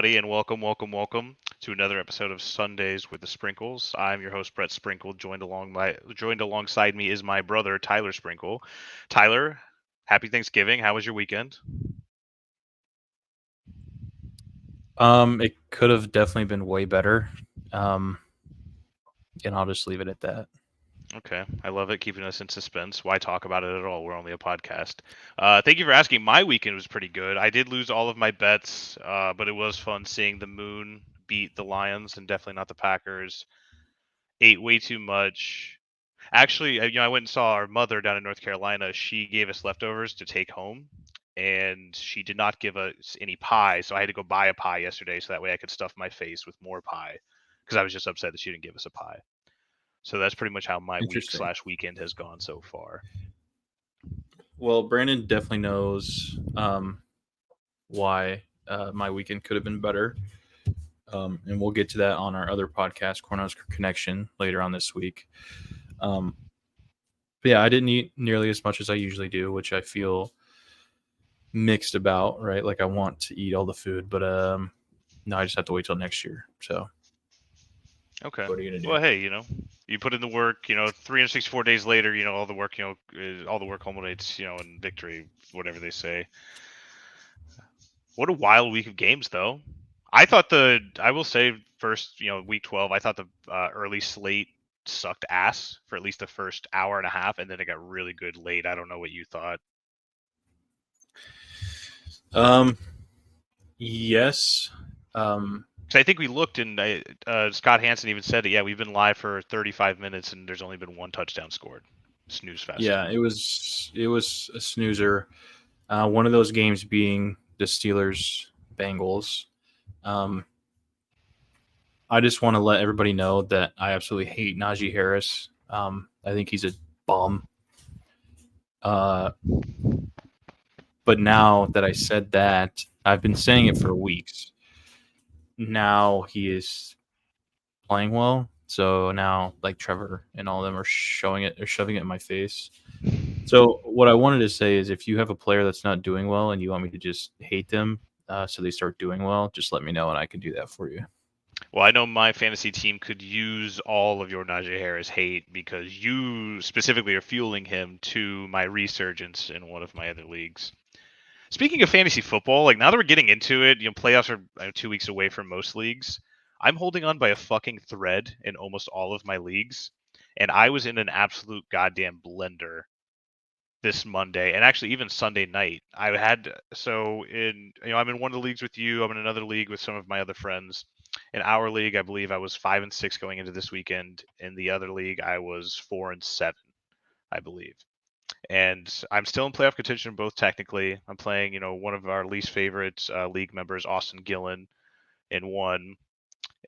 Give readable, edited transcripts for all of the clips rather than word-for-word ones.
everybody, and welcome to another episode of Sundays with the Sprinkles. I'm your host, Brett Sprinkle. Joined alongside me is my brother, Tyler Sprinkle. Tyler, happy Thanksgiving. How was your weekend? It could have definitely been way better. Um, and I'll just leave it at that. Okay, I love it, keeping us in suspense. Why talk about it at all? We're only a podcast. Thank you for asking. My weekend was pretty good. I did lose all of my bets, but it was fun seeing the Moon beat the Lions and definitely not the Packers. Ate way too much. Actually, I went and saw our mother down in North Carolina. She gave us leftovers to take home, and she did not give us any pie. So I had to go buy a pie yesterday, so that way I could stuff my face with more pie, because I was just upset that she didn't give us a pie. So that's pretty much how my week Interesting. slash weekend has gone so far. Well, Brandon definitely knows why my weekend could have been better. And we'll get to that on our other podcast, Cornhusker Connection, later on this week. Um, but yeah, I didn't eat nearly as much as I usually do, which I feel mixed about, right? Like I want to eat all the food, but no, I just have to wait till next year. So Okay. what are you gonna do? Well, hey, you put in the work. 364 days later, all the work, all the work culminates, in victory, whatever they say. What a wild week of games, though. I will say, first, week 12, I thought the early slate sucked ass for at least the first hour and a half, and then it got really good late. I don't know what you thought. Um, yes. So I think we looked, and Scott Hansen even said it. Yeah, we've been live for 35 minutes, and there's only been one touchdown scored. Snooze fest. Yeah, it was a snoozer. One of those games being the Steelers Bengals. Um, I just want to let everybody know that I absolutely hate Najee Harris. I think he's a bum. Uh, but now that I said that, I've been saying it for weeks. Now he is playing well. So now, like Trevor and all of them are showing it, they're shoving it in my face. So what I wanted to say is, if you have a player that's not doing well and you want me to just hate them, so they start doing well, just let me know and I can do that for you. Well, I know my fantasy team could use all of your Najee Harris hate because you specifically are fueling him to my resurgence in one of my other leagues. Speaking of fantasy football, like now that we're getting into it, playoffs are 2 weeks away from most leagues. I'm holding on by a fucking thread in almost all of my leagues, and I was in an absolute goddamn blender this Monday and actually even Sunday night. I'm in one of the leagues with you. I'm in another league with some of my other friends. In our league, I believe I was 5-6 going into this weekend. In the other league, I was 4-7, I believe. And I'm still in playoff contention both technically. I'm playing, one of our least favorite league members, Austin Gillen, in one,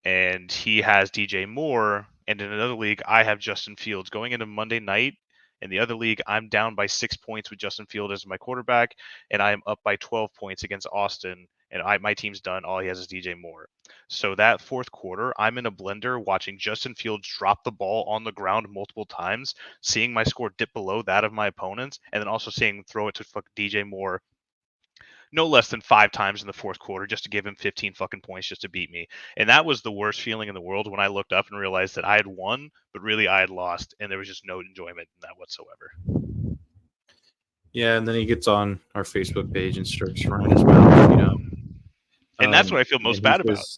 and he has DJ Moore. And in another league, I have Justin Fields going into Monday night. In the other league, I'm down by 6 points with Justin Fields as my quarterback, and I am up by 12 points against Austin. And my team's done. All he has is DJ Moore. So that fourth quarter, I'm in a blender watching Justin Fields drop the ball on the ground multiple times, seeing my score dip below that of my opponents, and then also seeing him throw it to DJ Moore no less than 5 times in the fourth quarter just to give him 15 fucking points just to beat me. And that was the worst feeling in the world when I looked up and realized that I had won, but really I had lost, and there was just no enjoyment in that whatsoever. Yeah, and then he gets on our Facebook page and starts running his mouth. And that's what I feel most And he bad about. says,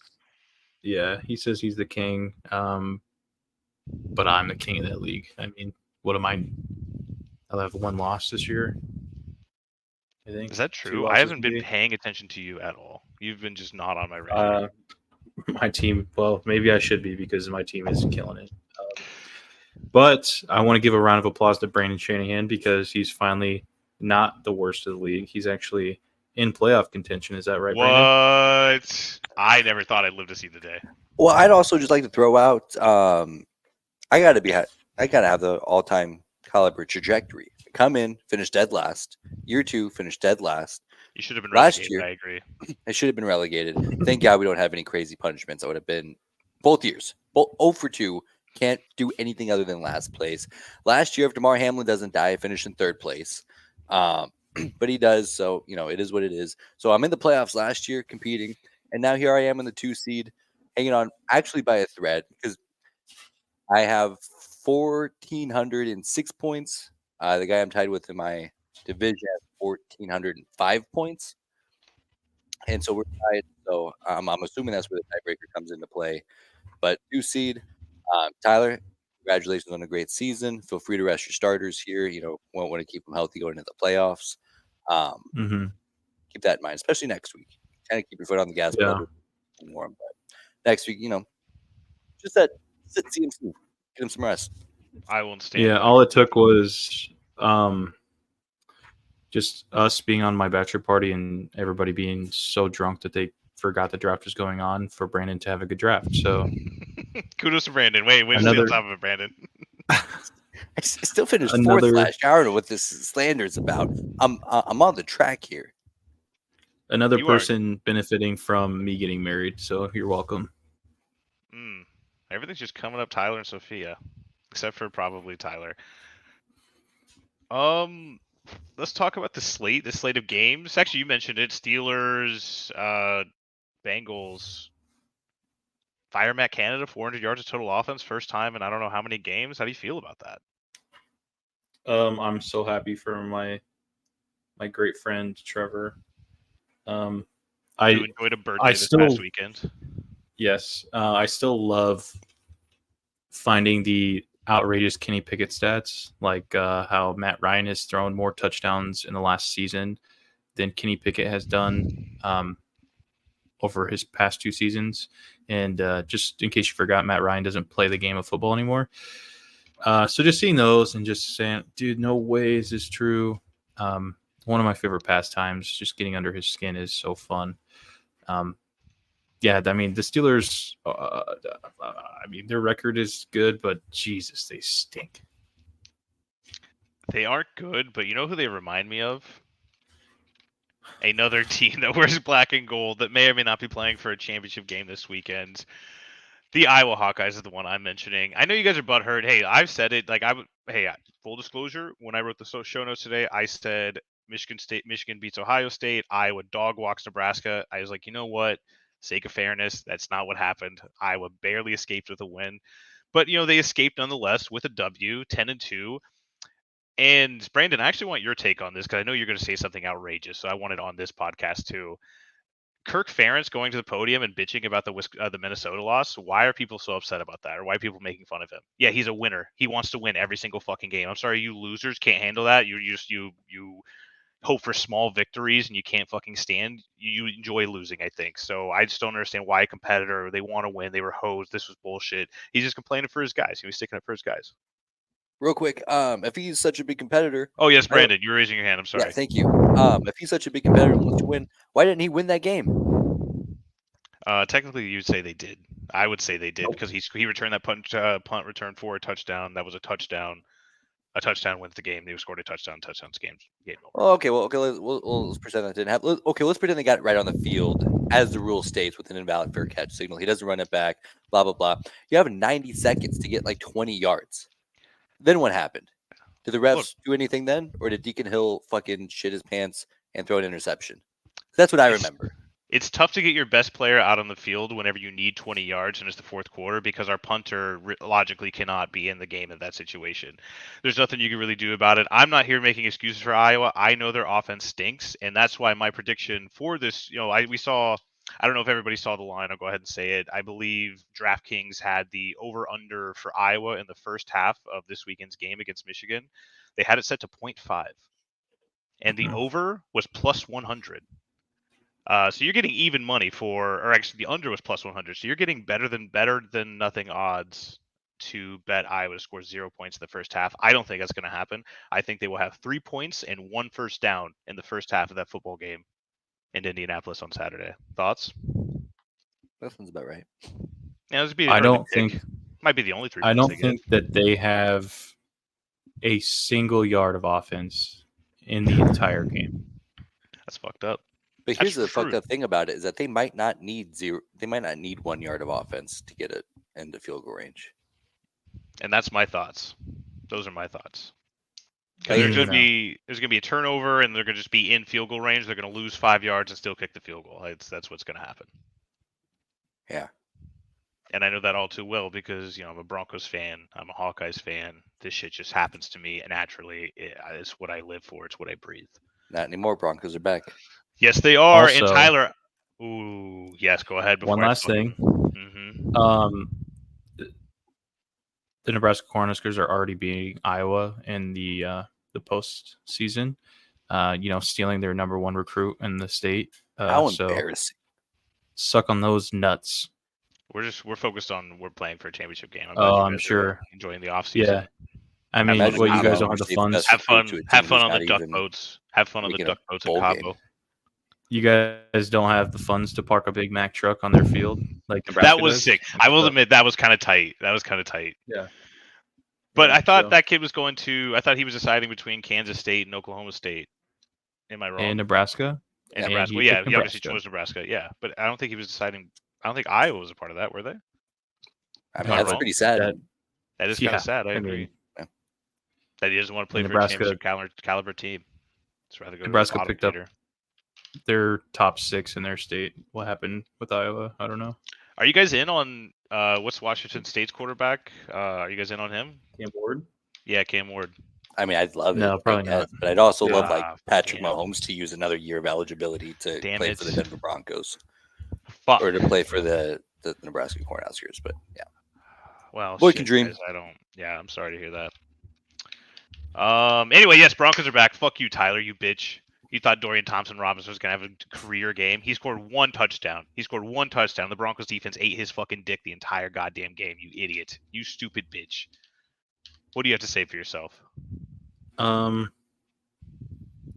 yeah, he says he's the king, but I'm the king of that league. I mean, what am I? I'll have one loss this year. I think Is that two true? I losses haven't been maybe. paying attention to you at all. You've been just not on my radar. My team. Well, maybe I should be because my team is killing it. But I want to give a round of applause to Brandon Shanahan because he's finally not the worst of the league. He's actually in playoff contention. Is that right, Brandon? What? I never thought I'd live to see the day. Well, I'd also just like to throw out, I gotta have the all-time caliber trajectory. Come in, finish dead last. Year 2, finish dead last. You should have been Last relegated. year, I agree. I should have been relegated. Thank God we don't have any crazy punishments. I would have been both years. Both 0 for 2. Can't do anything other than last place. Last year, if DeMar Hamlin doesn't die, I finished in third place. But he does, so it is what it is. So I'm in the playoffs last year competing. And now here I am in the 2 seed, hanging on actually by a thread because I have 1,406 points. The guy I'm tied with in my division has 1,405 points. And so we're tied. So I'm assuming that's where the tiebreaker comes into play. But 2 seed, Tyler, congratulations on a great season. Feel free to rest your starters here. Want to keep them healthy going into the playoffs. Keep that in mind, especially next week. Kind of keep your foot on the gas pedal. Yeah. Warm, but next week, just sit CMC, get him some rest. I won't stand. Yeah, all it took was just us being on my bachelor party and everybody being so drunk that they forgot the draft was going on for Brandon to have a good draft. So kudos to Brandon. Wait, stay on top of it, Brandon. I still finished fourth last year. I don't know what this slander is about. I'm on the track here. Another person benefiting from me getting married, so you're welcome. Everything's just coming up Tyler and Sophia, except for probably Tyler. Let's talk about the slate of games. Actually, you mentioned it. Steelers, Bengals. Fire Matt Canada, 400 yards of total offense, first time in I don't know how many games. How do you feel about that? I'm so happy for my great friend Trevor. I enjoyed a birthday this past weekend. Yes, I still love finding the outrageous Kenny Pickett stats, like how Matt Ryan has thrown more touchdowns in the last season than Kenny Pickett has done over his past 2 seasons. And just in case you forgot, Matt Ryan doesn't play the game of football anymore. So just seeing those and just saying, dude, no way is this true. One of my favorite pastimes, just getting under his skin, is so fun. Yeah, I mean, the Steelers, their record is good, but Jesus, they stink. They aren't good, but you know who they remind me of? Another team that wears black and gold that may or may not be playing for a championship game this weekend. The Iowa Hawkeyes is the one I'm mentioning. I know you guys are butthurt. Hey, I've said it. Full disclosure, when I wrote the show notes today, I said Michigan beats Ohio State, Iowa dog walks Nebraska. I was like, you know what? Sake of fairness, that's not what happened. Iowa barely escaped with a win, but they escaped nonetheless with a W, 10-2. And Brandon, I actually want your take on this because I know you're going to say something outrageous, so I want it on this podcast too. Kirk Ferentz going to the podium and bitching about the Minnesota loss. Why are people so upset about that? Or why are people making fun of him? Yeah, he's a winner. He wants to win every single fucking game. I'm sorry, you losers can't handle that. You hope for small victories and you can't fucking stand. You enjoy losing, I think. So I just don't understand why a competitor, they want to win. They were hosed. This was bullshit. He's just complaining for his guys. He was sticking up for his guys. Real quick, if he's such a big competitor. Oh, yes, Brandon, you're raising your hand. I'm sorry. Yeah, thank you. If he's such a big competitor and wants to win, why didn't he win that game? Technically, you'd say they did. I would say they did because he returned that punt return for a touchdown. That was a touchdown. A touchdown wins the game. They scored a touchdown. Touchdowns game over. Oh, okay. Well, okay. Let's pretend that didn't happen. Okay, let's pretend they got it right on the field, as the rule states, with an invalid fair catch signal. He doesn't run it back. Blah blah blah. You have 90 seconds to get like 20 yards. Then what happened? Did the refs do anything then, or did Deacon Hill fucking shit his pants and throw an interception? That's what I remember. It's tough to get your best player out on the field whenever you need 20 yards and it's the fourth quarter because our punter logically cannot be in the game in that situation. There's nothing you can really do about it. I'm not here making excuses for Iowa. I know their offense stinks, and that's why my prediction for this, we saw, I don't know if everybody saw the line. I'll go ahead and say it. I believe DraftKings had the over-under for Iowa in the first half of this weekend's game against Michigan. They had it set to 0.5, and the over was plus 100. So you're getting even money or actually the under was plus 100. So you're getting better than nothing odds to bet Iowa to score 0 points in the first half. I don't think that's going to happen. I think they will have 3 points and 1 first down in the first half of that football game in Indianapolis on Saturday. Thoughts? That sounds about right. Yeah, might be the only 3 points. I don't think that they have a single yard of offense in the entire game. That's fucked up. But here's the fucked up thing about it is that they might not need 1 yard of offense to get it into field goal range. And that's my thoughts. Those are my thoughts. Because there's gonna be a turnover and they're gonna just be in field goal range. They're gonna lose 5 yards and still kick the field goal. That's what's gonna happen. Yeah. And I know that all too well because, I'm a Broncos fan. I'm a Hawkeyes fan. This shit just happens to me naturally. It's what I live for. It's what I breathe. Not anymore. Broncos are back. Yes, they are. And Also- Tyler, ooh, yes, go ahead. One last thing. Mm-hmm. The Nebraska Cornhuskers are already beating Iowa in the postseason. Stealing their number one recruit in the state. How So embarrassing. suck on those nuts. We're focused on we're playing for a championship game. I'm guys sure. are enjoying the off season. Yeah. I mean, fun what, in you guys Cabo. don't have the Receive the funds? best Have fun. recruit to a Have team fun who's on the not duck even boats. Have fun on the making a duck boats in bowl game. Cabo. You guys don't have the funds to park a Big Mac truck on their field like Nebraska That was does? sick. I will admit that was kind of tight. Yeah. But Yeah, I thought so- that kid was going to. I thought he was deciding between Kansas State and Oklahoma State. Am I wrong? And Nebraska. And and Nebraska. he Well, yeah, picked he obviously Nebraska. chose Nebraska. Yeah, but I don't think he was deciding. I don't think Iowa was a part of that. Were they? I mean, Am I that's wrong? pretty sad. That is kind Yeah, of sad. I I agree. mean- That he doesn't want to play for a Nebraska- championship caliber team. It's rather go Nebraska to the picked up bottom feeder. Their top 6 in their state. What happened with Iowa? I don't know. Are you guys in on what's Washington State's quarterback? Are you guys in on him? Cam Ward? Yeah, Cam Ward. I mean, I'd love it. No, probably I guess, not. But I'd also love Ah, like Patrick damn. Mahomes to use another year of eligibility to Damn play it. for the Denver Broncos Fuck. or to play for the Nebraska Cornhuskers. But yeah, Well, Boy shit, can dream. guys, Yeah, I'm sorry to hear that. Anyway, yes, Broncos are back. Fuck you, Tyler, you bitch. You thought Dorian Thompson-Robinson was gonna have a career game. He scored one touchdown. The Broncos defense ate his fucking dick the entire goddamn game. You idiot. You stupid bitch. What do you have to say for yourself?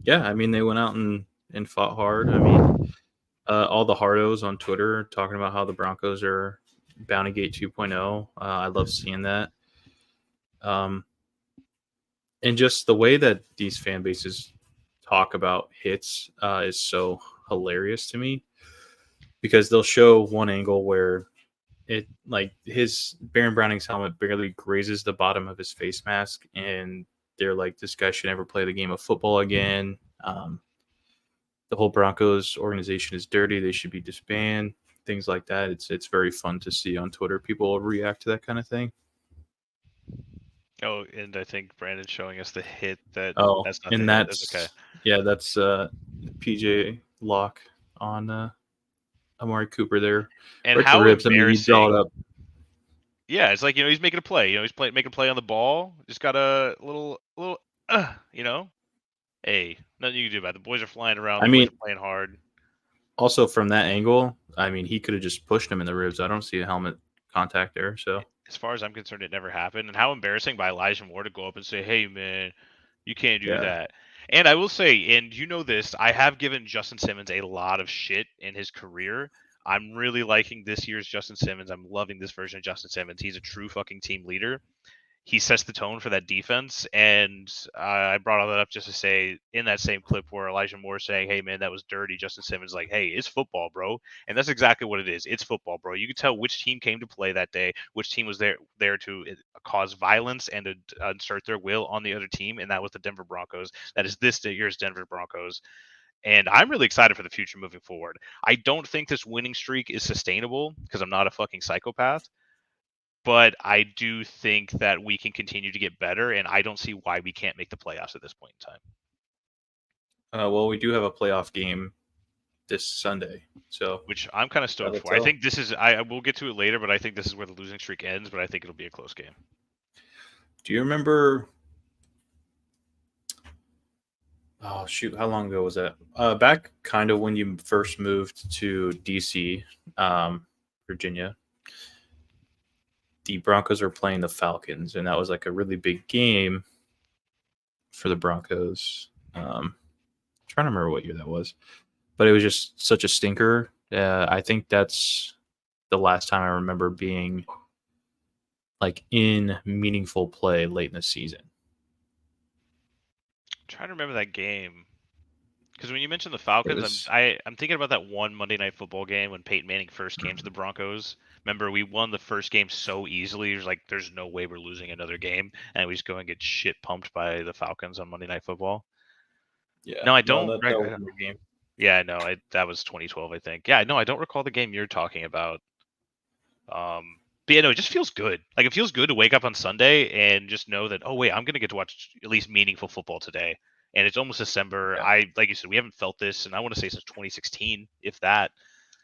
Yeah, I mean, they went out and fought hard. I mean, all the hardos on Twitter talking about how the Broncos are Bounty Gate 2.0. I love seeing that. And just the way that these fan bases talk about hits is so hilarious to me, because they'll show one angle where it, like, his Baron Browning's helmet barely grazes the bottom of his face mask, and they're like, this guy should never play the game of football again. The whole Broncos organization is dirty. They should be disbanded. Things like that. It's very fun to see on Twitter. People react to that kind of thing. Oh, and I think Brandon's showing us the hit that. Oh, that's not and the hit. that's okay. Yeah, that's PJ Locke on Amari Cooper there. And right how to ribs. I mean, he embarrassing. draw it up. Yeah, it's like, he's making a play. He's making a play on the ball. Just got a little, Hey, nothing you can do about it. The boys are flying around. I The mean- boys are playing hard. Also, from that angle, I mean, he could have just pushed him in the ribs. I don't see a helmet contact there. So As far as I'm concerned, it never happened. And how embarrassing by Elijah Moore to go up and say, "Hey, man, you can't do Yeah. that." And I will say, and you know this, I have given Justin Simmons a lot of shit in his career. I'm really liking this year's Justin Simmons. I'm loving this version of Justin Simmons. He's a true fucking team leader. He sets the tone for that defense. And I brought all that up just to say, in that same clip where Elijah Moore saying, "Hey, man, that was dirty," Justin Simmons like, "Hey, it's football, bro." And that's exactly what it is. It's football, bro. You can tell which team came to play that day, which team was there to cause violence and to insert their will on the other team, and that was the Denver Broncos. That is this year's Denver Broncos. And I'm really excited for the future moving forward. I don't think this winning streak is sustainable because I'm not a fucking psychopath. But I do think that we can continue to get better, and I don't see why we can't make the playoffs at this point in time. well, we do have a playoff game this Sunday. So Which I'm kind of stoked That'll for. I tell. think this is, I will get to it later, but I think this is where the losing streak ends, but I think it'll be a close game. do you remember? Oh shoot, how long ago was that? Back kind of when you first moved to DC, Virginia. The Broncos were playing the Falcons, and that was like a really big game for the Broncos. Trying to remember what year that was, but it was just such a stinker. I think that's the last time I remember being like in meaningful play late in the season. I'm trying to remember that game. Because when you mentioned the Falcons, was- I'm thinking about that one Monday Night Football game when Peyton Manning first came to the Broncos. Remember, we won the first game so easily. It was like, there's no way we're losing another game, and we just go and get shit pumped by the Falcons on Monday Night Football. Yeah. No, I don't. that I wasn't don't- the game. Yeah, no, that was 2012, I think. Yeah, no, I don't recall the game you're talking about. But yeah, no, it just feels good. Like it feels good to wake up on Sunday and just know that, oh wait, I'm gonna get to watch at least meaningful football today. And it's almost December. Yeah. Like you said, we haven't felt this, and I want to say since 2016, if that.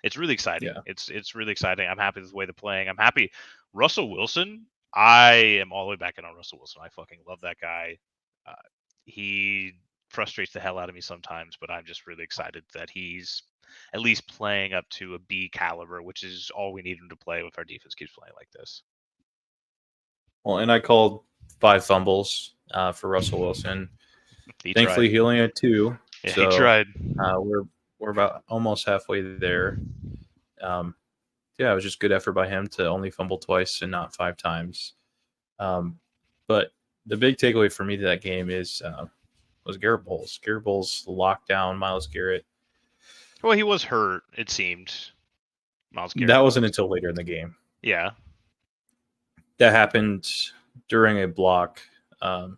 It's really exciting. Yeah. It's really exciting. I'm happy with the way they're playing. I'm happy. Russell Wilson. I am all the way back in on Russell Wilson. I fucking love that guy. Uh, he frustrates the hell out of me sometimes, but I'm just really excited that he's at least playing up to a B caliber, which is all we need him to play if our defense keeps playing like this. Well, and I called 5 fumbles for Russell Wilson. Thankfully, he only had 2. Yeah, so he tried. We're about almost halfway there. Yeah, it was just good effort by him to only fumble twice and not 5 times. But the big takeaway for me to that game was Garrett Bowles. Garrett Bowles locked down Myles Garrett. Well, he was hurt, it seemed. Myles Garrett. That wasn't until later in the game. Yeah. That happened during a block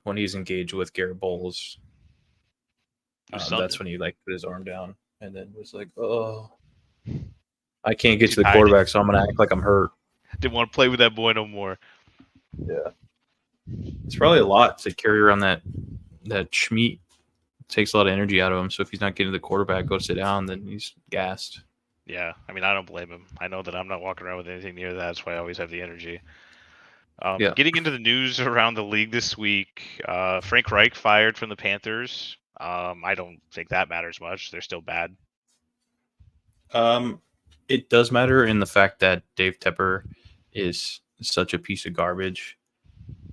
when he's engaged with Garrett Bowles. That's when he put his arm down and then was like, "Oh, I can't get to the quarterback, so I'm gonna act like I'm hurt." Didn't want to play with that boy no more. Yeah, it's probably a lot to carry around that Schmeat. It takes a lot of energy out of him. So if he's not getting to the quarterback, go sit down, then he's gassed. Yeah, I mean, I don't blame him. I know that I'm not walking around with anything near that. That's why I always have the energy. Getting into the news around the league this week, Frank Reich fired from the Panthers. I don't think that matters much. They're still bad. It does matter in the fact that Dave Tepper is such a piece of garbage.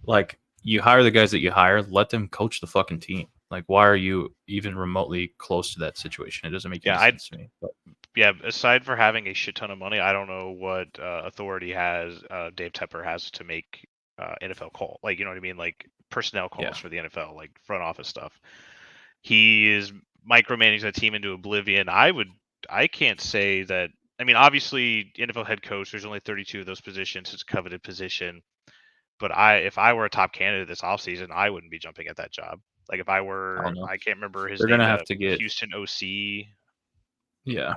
Like, you hire the guys that you hire, let them coach the fucking team. Like, why are you even remotely close to that situation? It doesn't make any sense to me. But yeah, aside for having a shit ton of money, I don't know what authority Dave Tepper has to make NFL call. Like, you know what I mean? Like personnel calls for the NFL, like front office stuff. He is micromanaging that team into oblivion. I can't say that. I mean, obviously, NFL head coach, there's only 32 of those positions. It's a coveted position. But if I were a top candidate this offseason, I wouldn't be jumping at that job. Like if I were, I can't remember his name. They're gonna have to get Houston OC. Yeah,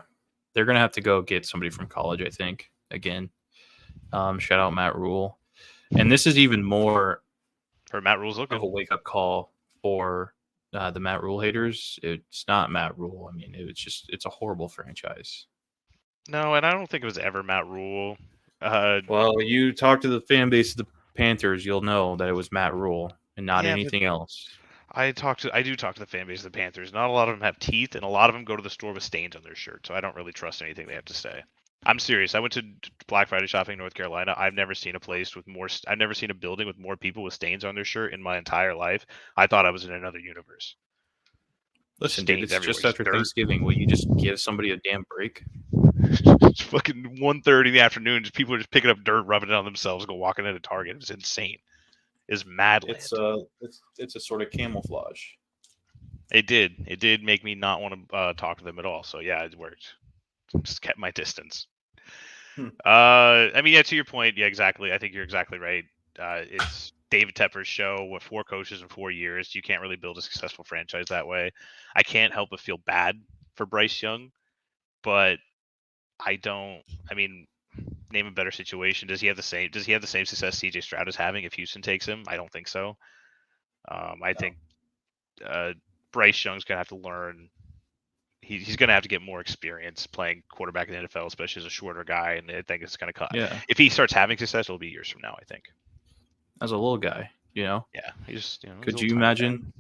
they're gonna have to go get somebody from college. I think again. Shout out Matt Rule, and this is even more for Matt Rule's of a wake up call for the Matt Rule haters. It's not Matt Rule. I mean, it's a horrible franchise. No, and I don't think it was ever Matt Rule. Well, you talk to the fan base of the Panthers, you'll know that it was Matt Rule and not anything else. I do talk to the fan base of the Panthers. Not a lot of them have teeth, and a lot of them go to the store with stains on their shirt. So I don't really trust anything they have to say. I'm serious. I went to Black Friday shopping in North Carolina. I've never seen a place with more. I've never seen a building with more people with stains on their shirt in my entire life. I thought I was in another universe. Listen, dude, it's just after Thanksgiving. Will you just give somebody a damn break? It's fucking 1:30 in the afternoon. Just people are just picking up dirt, rubbing it on themselves, go walking into Target. It's insane. It's mad. It's a sort of camouflage. It did make me not want to talk to them at all. So yeah, it worked. Just kept my distance. I mean, yeah, to your point, yeah, exactly. I think you're exactly right. It's David Tepper's show. What 4 coaches in 4 years? You can't really build a successful franchise that way. I can't help but feel bad for Bryce Young, but I don't. I mean, name a better situation. Does he have the same success CJ Stroud is having if Houston takes him? I don't think so. I think Bryce Young's gonna have to learn. He's going to have to get more experience playing quarterback in the NFL, especially as a shorter guy. And I think it's going to cut. Yeah. If he starts having success, it'll be years from now, I think. As a little guy, Yeah. He's could you imagine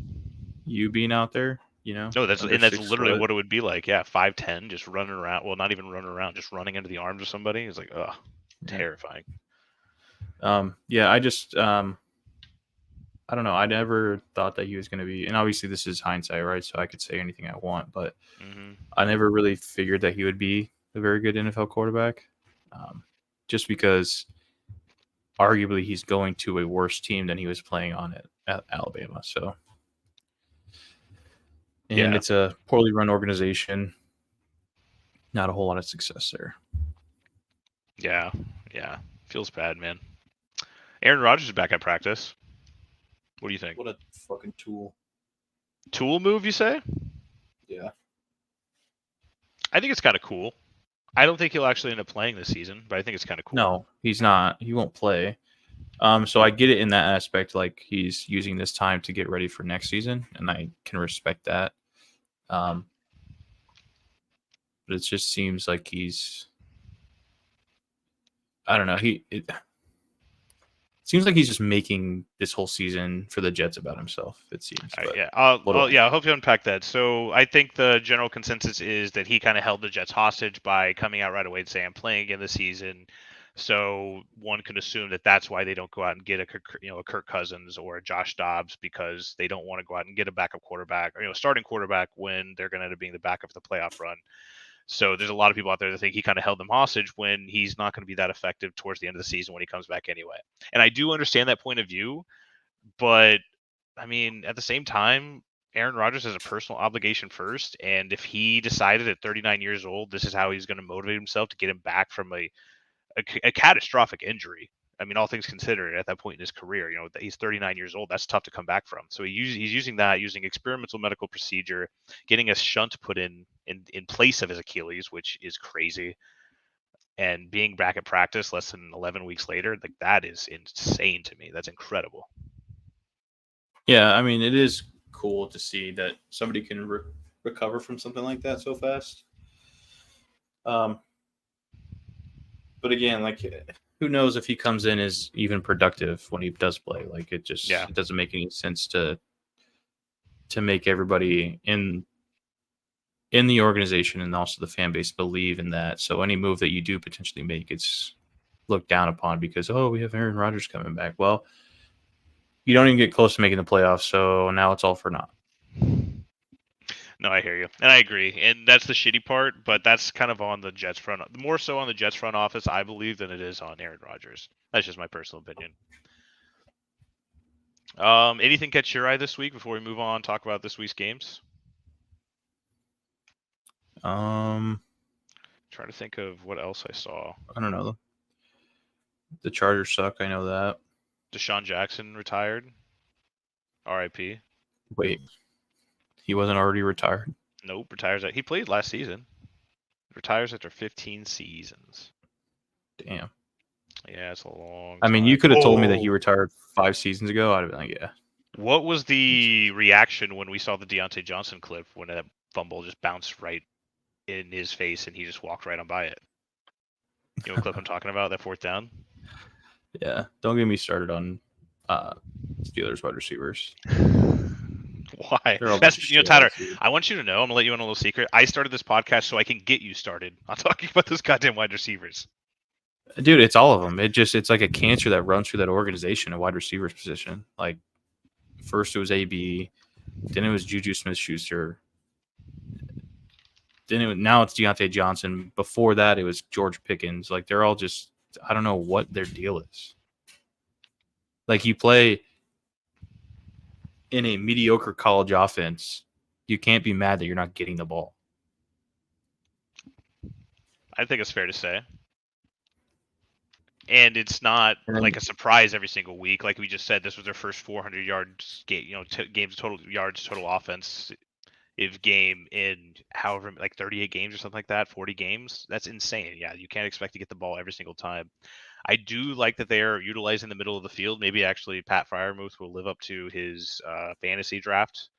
you being out there? No, that's literally what it would be like. Yeah, 5'10", just running around. Well, not even running around, just running into the arms of somebody. It's like, terrifying. Yeah, I don't know. I never thought that he was going to be, and obviously this is hindsight, right? So I could say anything I want, but I never really figured that he would be a very good NFL quarterback, just because arguably he's going to a worse team than he was playing on at Alabama. So, and it's a poorly run organization. Not a whole lot of success there. Yeah. Feels bad, man. Aaron Rodgers is back at practice. What do you think? What a fucking tool. Tool move, you say? Yeah. I think it's kind of cool. I don't think he'll actually end up playing this season, but I think it's kind of cool. No, he's not. He won't play. So I get it in that aspect. Like he's using this time to get ready for next season, and I can respect that. But it just seems like he's. I don't know. It seems like he's just making this whole season for the Jets about himself. It seems. All right, But yeah, I hope you unpack that. So I think the general consensus is that he kind of held the Jets hostage by coming out right away and saying, "I'm playing again this season." So one could assume that that's why they don't go out and get a Kirk Cousins or a Josh Dobbs, because they don't want to go out and get a backup quarterback or starting quarterback when they're going to end up being the backup for the playoff run. So there's a lot of people out there that think he kind of held them hostage when he's not going to be that effective towards the end of the season when he comes back anyway. And I do understand that point of view, but I mean, at the same time, Aaron Rodgers has a personal obligation first, and if he decided at 39 years old this is how he's going to motivate himself to get him back from a catastrophic injury. I mean, all things considered, at that point in his career, he's 39 years old. That's tough to come back from. So he's using experimental medical procedure, getting a shunt put in place of his Achilles, which is crazy, and being back at practice less than 11 weeks later. Like, that is insane to me. That's incredible. Yeah, I mean, it is cool to see that somebody can recover from something like that so fast. But again, like, who knows if he comes in as even productive when he does play? Like, it doesn't make any sense to make everybody in the organization and also the fan base believe in that. So any move that you do potentially make, it's looked down upon because, we have Aaron Rodgers coming back. Well, you don't even get close to making the playoffs, so now it's all for naught. No, I hear you, and I agree, and that's the shitty part. But that's kind of on the Jets front, more so on the Jets front office, I believe, than it is on Aaron Rodgers. That's just my personal opinion. Anything catch your eye this week before we move on? Talk about this week's games. Trying to think of what else I saw. I don't know. The Chargers suck. I know that. Deshaun Jackson retired. R.I.P. Wait, he wasn't already retired? Nope, retires. He played last season. Retires after 15 seasons. Damn. Yeah, it's a long time. I mean, you could have told me that he retired 5 seasons ago. I'd have been like, yeah. What was the reaction when we saw the Deontay Johnson clip when that fumble just bounced right in his face and he just walked right on by it? You know what clip I'm talking about? That fourth down? Yeah. Don't get me started on Steelers wide receivers. Why? That's Tyler. I want you to know. I'm gonna let you in a little secret. I started this podcast so I can get you started on talking about those goddamn wide receivers. Dude, it's all of them. It's like a cancer that runs through that organization, a wide receivers position. Like, first it was AB, then it was Juju Smith-Schuster, now it's Deontay Johnson. Before that, it was George Pickens. Like, they're all just, I don't know what their deal is. Like, you play in a mediocre college offense, you can't be mad that you're not getting the ball. I think it's fair to say. And it's not like a surprise every single week. Like we just said, this was their first 400 yards games total yards total offense game in however, like 38 games or something like that, 40 games. That's insane. Yeah, you can't expect to get the ball every single time. I do like that they are utilizing the middle of the field. Maybe actually Pat Freiermuth will live up to his fantasy draft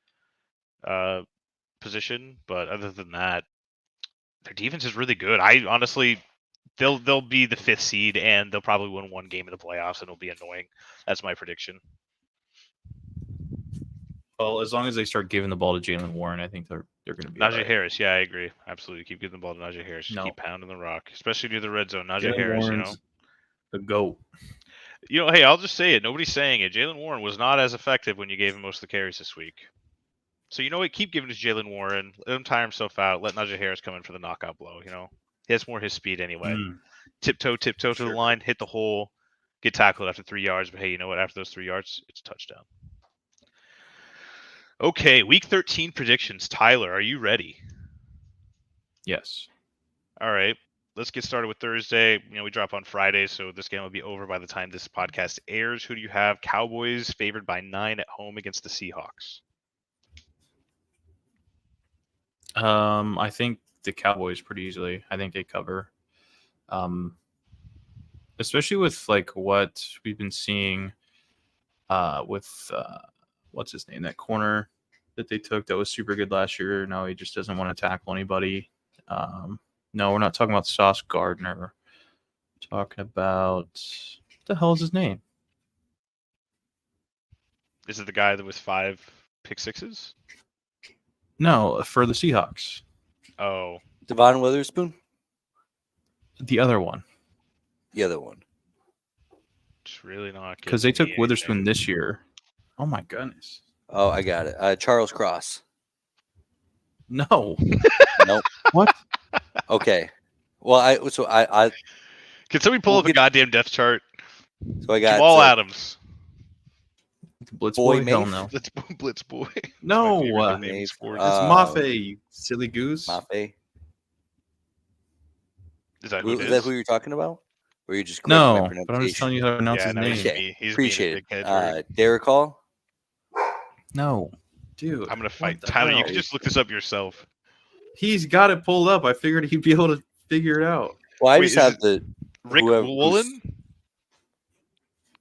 position. But other than that, their defense is really good. I honestly, they'll be the 5th seed and they'll probably win one game in the playoffs and it'll be annoying. That's my prediction. Well, as long as they start giving the ball to Jalen Warren, I think they're going to be Najee right. Harris. Yeah, I agree. Absolutely. Keep giving the ball to Najee Harris. Just keep pounding the rock, especially near the red zone. Najee Jalen Harris, Warren's the GOAT. Hey, I'll just say it. Nobody's saying it. Jalen Warren was not as effective when you gave him most of the carries this week. So you know what? Keep giving it to Jalen Warren. Let him tire himself out. Let Najee Harris come in for the knockout blow. He has more his speed anyway. Tiptoe to the line, hit the hole, get tackled after 3 yards. But hey, you know what? After those 3 yards, it's a touchdown. Okay, week 13 predictions. Tyler, are you ready? Yes. All right. Let's get started with Thursday. We drop on Friday, so this game will be over by the time this podcast airs. Who do you have? Cowboys favored by 9 at home against the Seahawks. I think the Cowboys pretty easily. I think they cover. Especially with like what we've been seeing with what's his name, that corner that they took that was super good last year. Now he just doesn't want to tackle anybody. No, we're not talking about Sauce Gardner. We're talking about what the hell is his name? Is it the guy that with 5 pick sixes? No, for the Seahawks. Oh, Devon Witherspoon, The other one. the other one. it's really not Because they giving took me Witherspoon anything. this year. Oh my goodness. Oh, I got it. Charles Cross. No. Nope. What? Okay. Well, I Can somebody pull We'll up a get- goddamn depth chart? got Jamal so Adams. Blitz Boy boy? Hell Mafe? no. Blitz boy. No, My favorite uh, nickname in Mafe, sports. It's Mafe, you silly goose. Mafe. Is that who it Is is? that who you're talking about? Or are you just correcting my No, pronunciation? but I'm just telling you how to pronounce Yeah, his no, name. he's, Okay. me. He's Appreciate being a it. dickhead. Derek Hall. No, dude. I'm gonna what fight the Tyler. You hell? can just look this up yourself. He's got it pulled up. I figured he'd be able to figure it out. Well, I Wait, just is have it the Rick whoever- Woolen,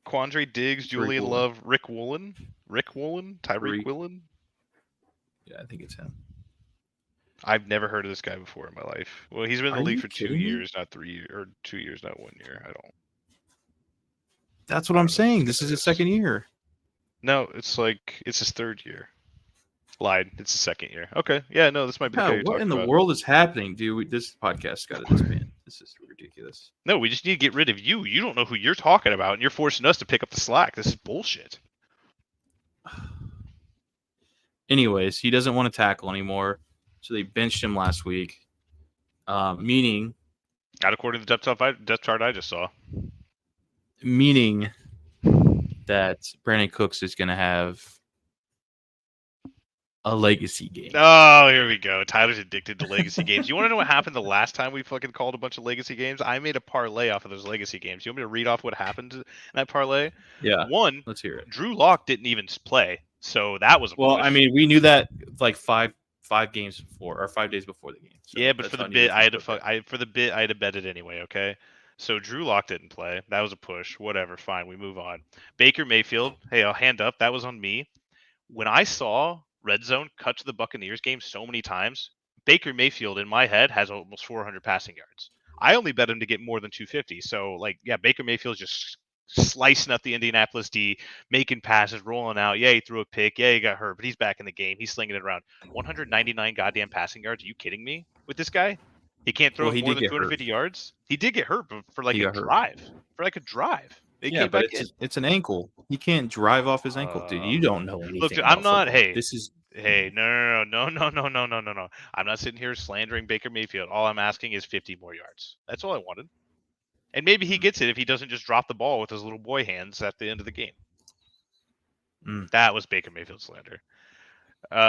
Quandre Diggs, Rick Julian Woolen. Love, Rick Woolen, Tyreek Tariq. Woolen. Yeah, I think it's him. I've never heard of this guy before in my life. Well, he's been in the Are league you for 2 kidding me? years, not 3 years, or 2 years, not 1 year. I don't. That's what I I'm don't know saying. who This that is his is. second year. No, it's his 3rd year. Lied. It's his 2nd year. Okay. Yeah. No, this might be the Yeah, guy you're what talking in the about. world is happening, dude? This podcast got to disband. This is ridiculous. No, we just need to get rid of you. You don't know who you're talking about, and you're forcing us to pick up the slack. This is bullshit. Anyways, he doesn't want to tackle anymore, so they benched him last week. Meaning Not according to the depth chart I just saw. that Brandon Cooks is going to have a legacy game. Oh, here we go. Tyler's addicted to legacy games. You want to know what happened the last time we fucking called a bunch of legacy games? I made a parlay off of those legacy games. You want me to read off what happened in that parlay? Yeah, One, let's hear it. Drew Lock didn't even play, so that was a Well, push. I mean, we knew that like five games before or 5 days before the game. So yeah, but that's for the how bit, new I had to it's been. for the bit, I had to bet it anyway. Okay, so Drew Lock didn't play. That was a push. Whatever. Fine. We move on. Baker Mayfield. Hey, I'll hand up. That was on me. When I saw Red Zone cut to the Buccaneers game so many times, Baker Mayfield in my head has almost 400 passing yards. I only bet him to get more than 250. So, like, yeah, Baker Mayfield's just slicing up the Indianapolis D, making passes, rolling out. Yeah, he threw a pick. Yeah, he got hurt, but he's back in the game. He's slinging it around. 199 goddamn passing yards. Are you kidding me with this guy? He can't throw Well, it he more did than get 250 yards. He did get hurt, but for like He a got hurt. drive. For like a drive. They Yeah, came but back in. it's an ankle. He can't drive off his ankle, dude. You don't know anything. Look, dude, about I'm not. football. Hey, this is Hey, no. I'm not sitting here slandering Baker Mayfield. All I'm asking is 50 more yards. That's all I wanted. And maybe he gets it if he doesn't just drop the ball with his little boy hands at the end of the game. That was Baker Mayfield slander.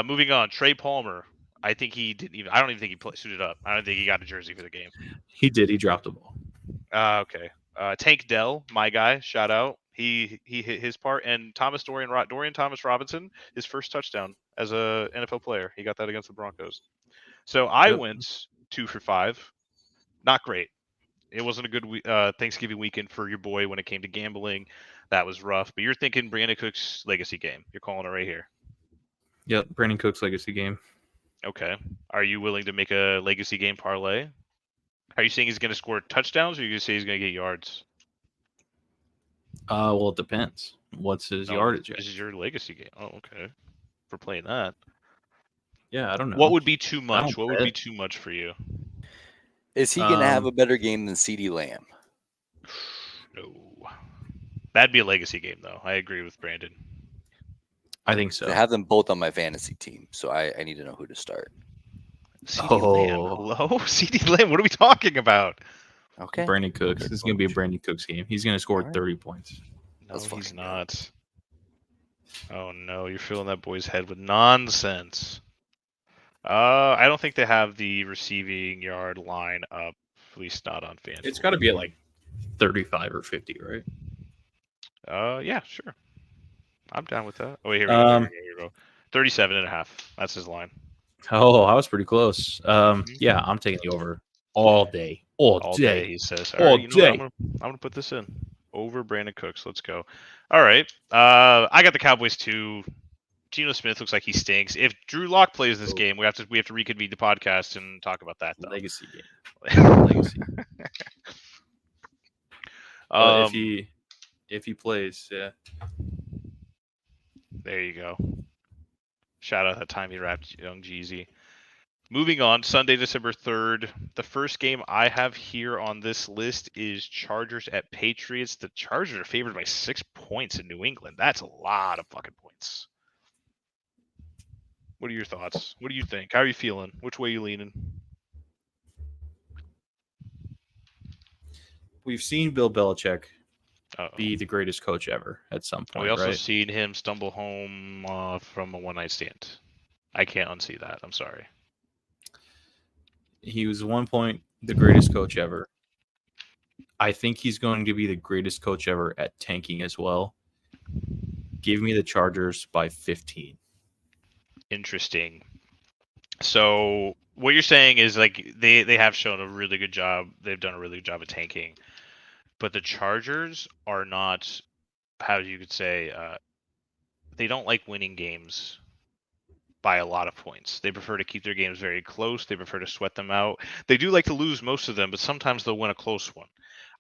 Moving on, Trey Palmer. I think he didn't even. I don't even think he suited up. I don't think he got a jersey for the game. he did. He dropped the ball. Okay. Tank Dell, my guy. Shout out. He hit his part, and Dorian Thomas Robinson, his first touchdown as a NFL player. He got that against the Broncos. So I went 2 for 5. Not great. It wasn't a good Thanksgiving weekend for your boy when it came to gambling. That was rough. But you're thinking Brandon Cook's legacy game. You're calling it right here. Yep, Brandon Cook's legacy game. Okay. Are you willing to make a legacy game parlay? Are you saying he's going to score touchdowns, or are you going to say he's going to get yards? Well, it depends. What's his yardage? This is your legacy game. Oh, okay. For playing that. Yeah, I don't know. What would be too much? What would be too much for you? Is he going to have a better game than CeeDee Lamb? No. That'd be a legacy game, though. I agree with Brandon. I think so. I have them both on my fantasy team, so I need to know who to start. CeeDee Lamb. Hello? CeeDee Lamb? What are we talking about? Okay. Brandon Cooks. This is going to be a Brandon Cooks game. He's going to score 30 points. No, he's not. Oh, no. You're filling that boy's head with nonsense. I don't think they have the receiving yard line up, at least not on FanDuel. It's got to be at like 35 or 50, right? Yeah, sure. I'm down with that. Oh, wait, here we go. 37.5. That's his line. Oh, I was pretty close. Mhm. Yeah, I'm taking the over all day, all All day, day, he says. All all right, you know what? day. I'm gonna put this in over Brandon Cooks. Let's go. All right. I got the Cowboys too. Geno Smith looks like he stinks. If Drew Lock plays this Oh. game, we have to reconvene the podcast and talk about that though. Legacy game. Legacy. But if he plays, yeah. There you go. Shout out that time he wrapped young Jeezy. Moving on, Sunday, December 3rd. The first game I have here on this list is Chargers at Patriots. The Chargers are favored by 6 points in New England. That's a lot of fucking points. What are your thoughts? What do you think? How are you feeling? Which way are you leaning? We've seen Bill Belichick Uh-oh. be the greatest coach ever at some point, We also right? seen him stumble home from a one-night stand. I can't unsee that. I'm sorry. He was 1 point the greatest coach ever. I think he's going to be the greatest coach ever at tanking as well. Give me the Chargers by 15. Interesting. So what you're saying is like they have shown a really good job. They've done a really good job at tanking, but the Chargers are not, how you could say, they don't like winning games by a lot of points. They prefer to keep their games very close. They prefer to sweat them out. They do like to lose most of them, but sometimes they'll win a close one.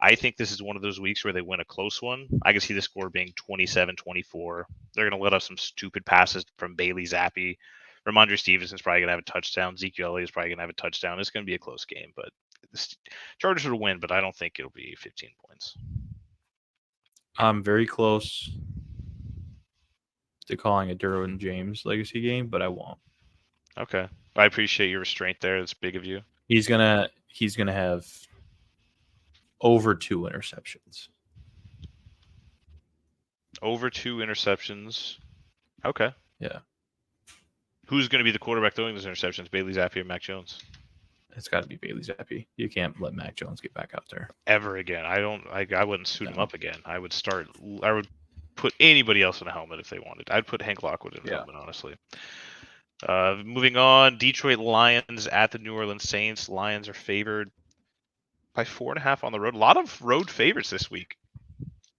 I think this is one of those weeks where they win a close one. I can see the score being 27-24. They're going to let up some stupid passes from Bailey Zappi. Ramondre Stevenson's probably going to have a touchdown. Zeke Elliott is probably going to have a touchdown. It's going to be a close game, but the Chargers will win, but I don't think it'll be 15 points. I'm very close to calling a Derwin James legacy game, but I won't. Okay. I appreciate your restraint there. That's big of you. He's gonna have over 2 interceptions. Over 2 interceptions. Okay. Yeah. Who's going to be the quarterback throwing those interceptions? Bailey Zappi or Mac Jones? It's got to be Bailey Zappi. You can't let Mac Jones get back out there Ever again. I wouldn't suit him up again. I would put anybody else in a helmet if they wanted. I'd put Hank Lockwood in a helmet, honestly. Moving on, Detroit Lions at the New Orleans Saints. Lions are favored by 4.5 on the road. A lot of road favorites this week.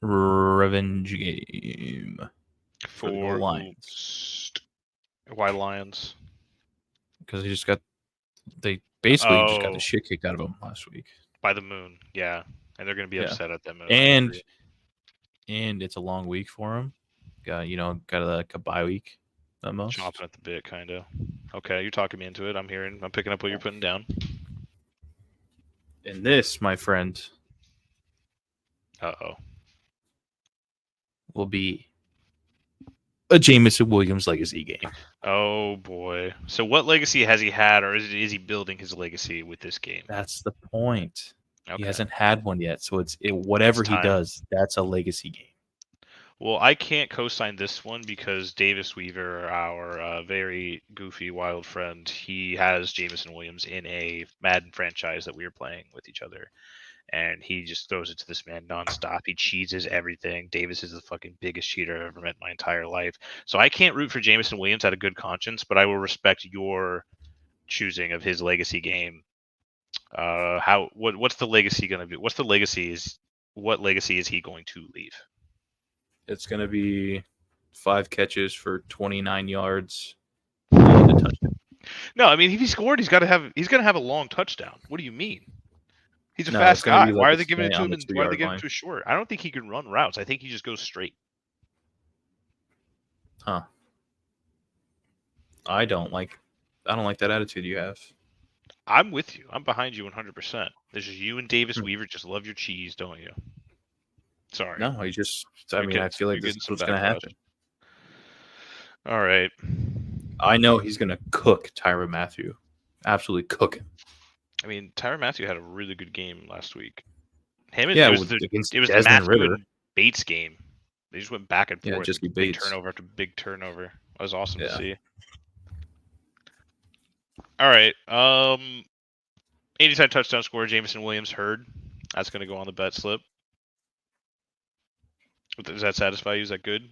Revenge game for the Lions. Why Lions? Because they basically just got the shit kicked out of them last week. By the Moon, yeah. And they're going to be upset at them. And it's a long week for them. Got a bye week at most. Chomping at the bit, kind of. Okay, you're talking me into it. I'm picking up what you're putting down. And this, my friend, will be a Jameson Williams legacy game. Oh boy! So what legacy has he had, or is he building his legacy with this game? That's the point. Okay. He hasn't had one yet, so whatever he does, that's a legacy game. Well, I can't co-sign this one because Davis Weaver, our very goofy wild friend, he has Jameson Williams in a Madden franchise that we were playing with each other. And he just throws it to this man nonstop. He cheeses everything. Davis is the fucking biggest cheater I've ever met in my entire life. So I can't root for Jameson Williams out of good conscience, but I will respect your choosing of his legacy game. What's the legacy going to be? What legacy is he going to leave? It's going to be 5 catches for 29 yards and a touchdown. No, I mean, if he scored, he's going to have a long touchdown. What do you mean? He's a fast guy. Why are they giving it to him? Why are they giving it to short? I don't think he can run routes. I think he just goes straight. Huh. I don't like that attitude you have. I'm with you. I'm behind you 100%. This is you and Davis Weaver just love your cheese, don't you? Sorry. No, I feel like this is what's going to happen. All right. I know he's going to cook Tyrann Mathieu. Absolutely cook him. I mean, Tyrann Mathieu had a really good game last week. It was the Mathieu and Bates game. They just went back and forth. Yeah, just be big Bates. Turnover after big turnover. That was awesome to see. All right. Anytime touchdown scorer, Jameson Williams heard. That's going to go on the bet slip. Does that satisfy you? Is that good?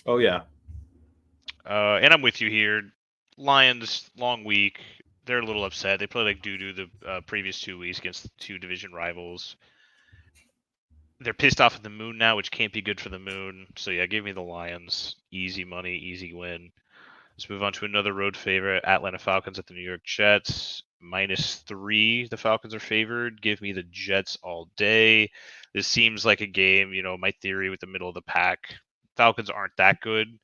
Oh, yeah. And I'm with you here. Lions, long week. They're a little upset. They played like doo-doo the previous 2 weeks against the 2 division rivals. They're pissed off at the Moon now, which can't be good for the Moon. So yeah, give me the Lions. Easy money, easy win. Let's move on to another road favorite, Atlanta Falcons at the New York Jets. -3, the Falcons are favored. Give me the Jets all day. This seems like a game, my theory with the middle of the pack. Falcons aren't that good.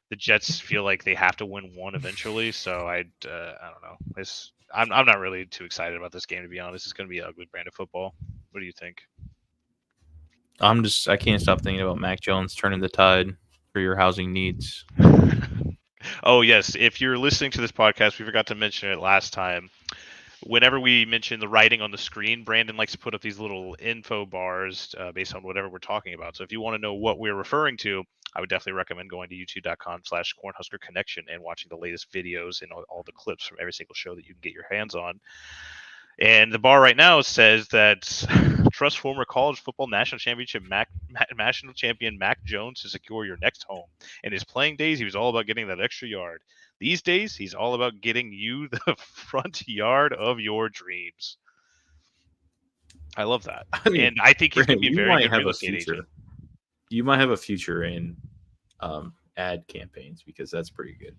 The Jets feel like they have to win one eventually, so I don't know. I'm not really too excited about this game, to be honest. It's going to be an ugly brand of football. What do you think? I can't stop thinking about Mac Jones turning the tide for your housing needs. Oh, yes. If you're listening to this podcast, we forgot to mention it last time. Whenever we mention the writing on the screen, Brandon likes to put up these little info bars based on whatever we're talking about. So if you want to know what we're referring to, I would definitely recommend going to youtube.com/cornhuskerconnection and watching the latest videos and all the clips from every single show that you can get your hands on. And the bar right now says that trust former college football national champion Mac Jones to secure your next home. In his playing days, he was all about getting that extra yard. These days, he's all about getting you the front yard of your dreams. I love that. And I think he's going to be a very good real estate agent. You might have a future in ad campaigns because that's pretty good.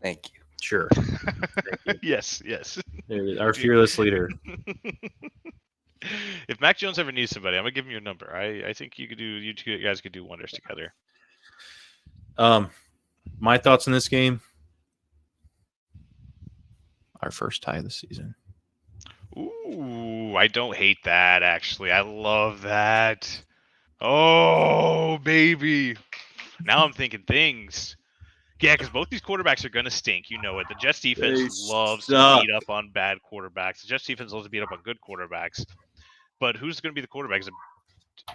Thank you. Sure. Thank you. Yes. Our fearless leader. If Mac Jones ever needs somebody, I'm gonna give him your number. I think you two guys could do wonders together. My thoughts on this game. Our first tie of the season. Ooh, I don't hate that actually. I love that. Oh, baby. Now I'm thinking things. Yeah, because both these quarterbacks are going to stink. You know it. The Jets defense loves to beat up on bad quarterbacks. The Jets defense loves to beat up on good quarterbacks. But who's going to be the quarterback?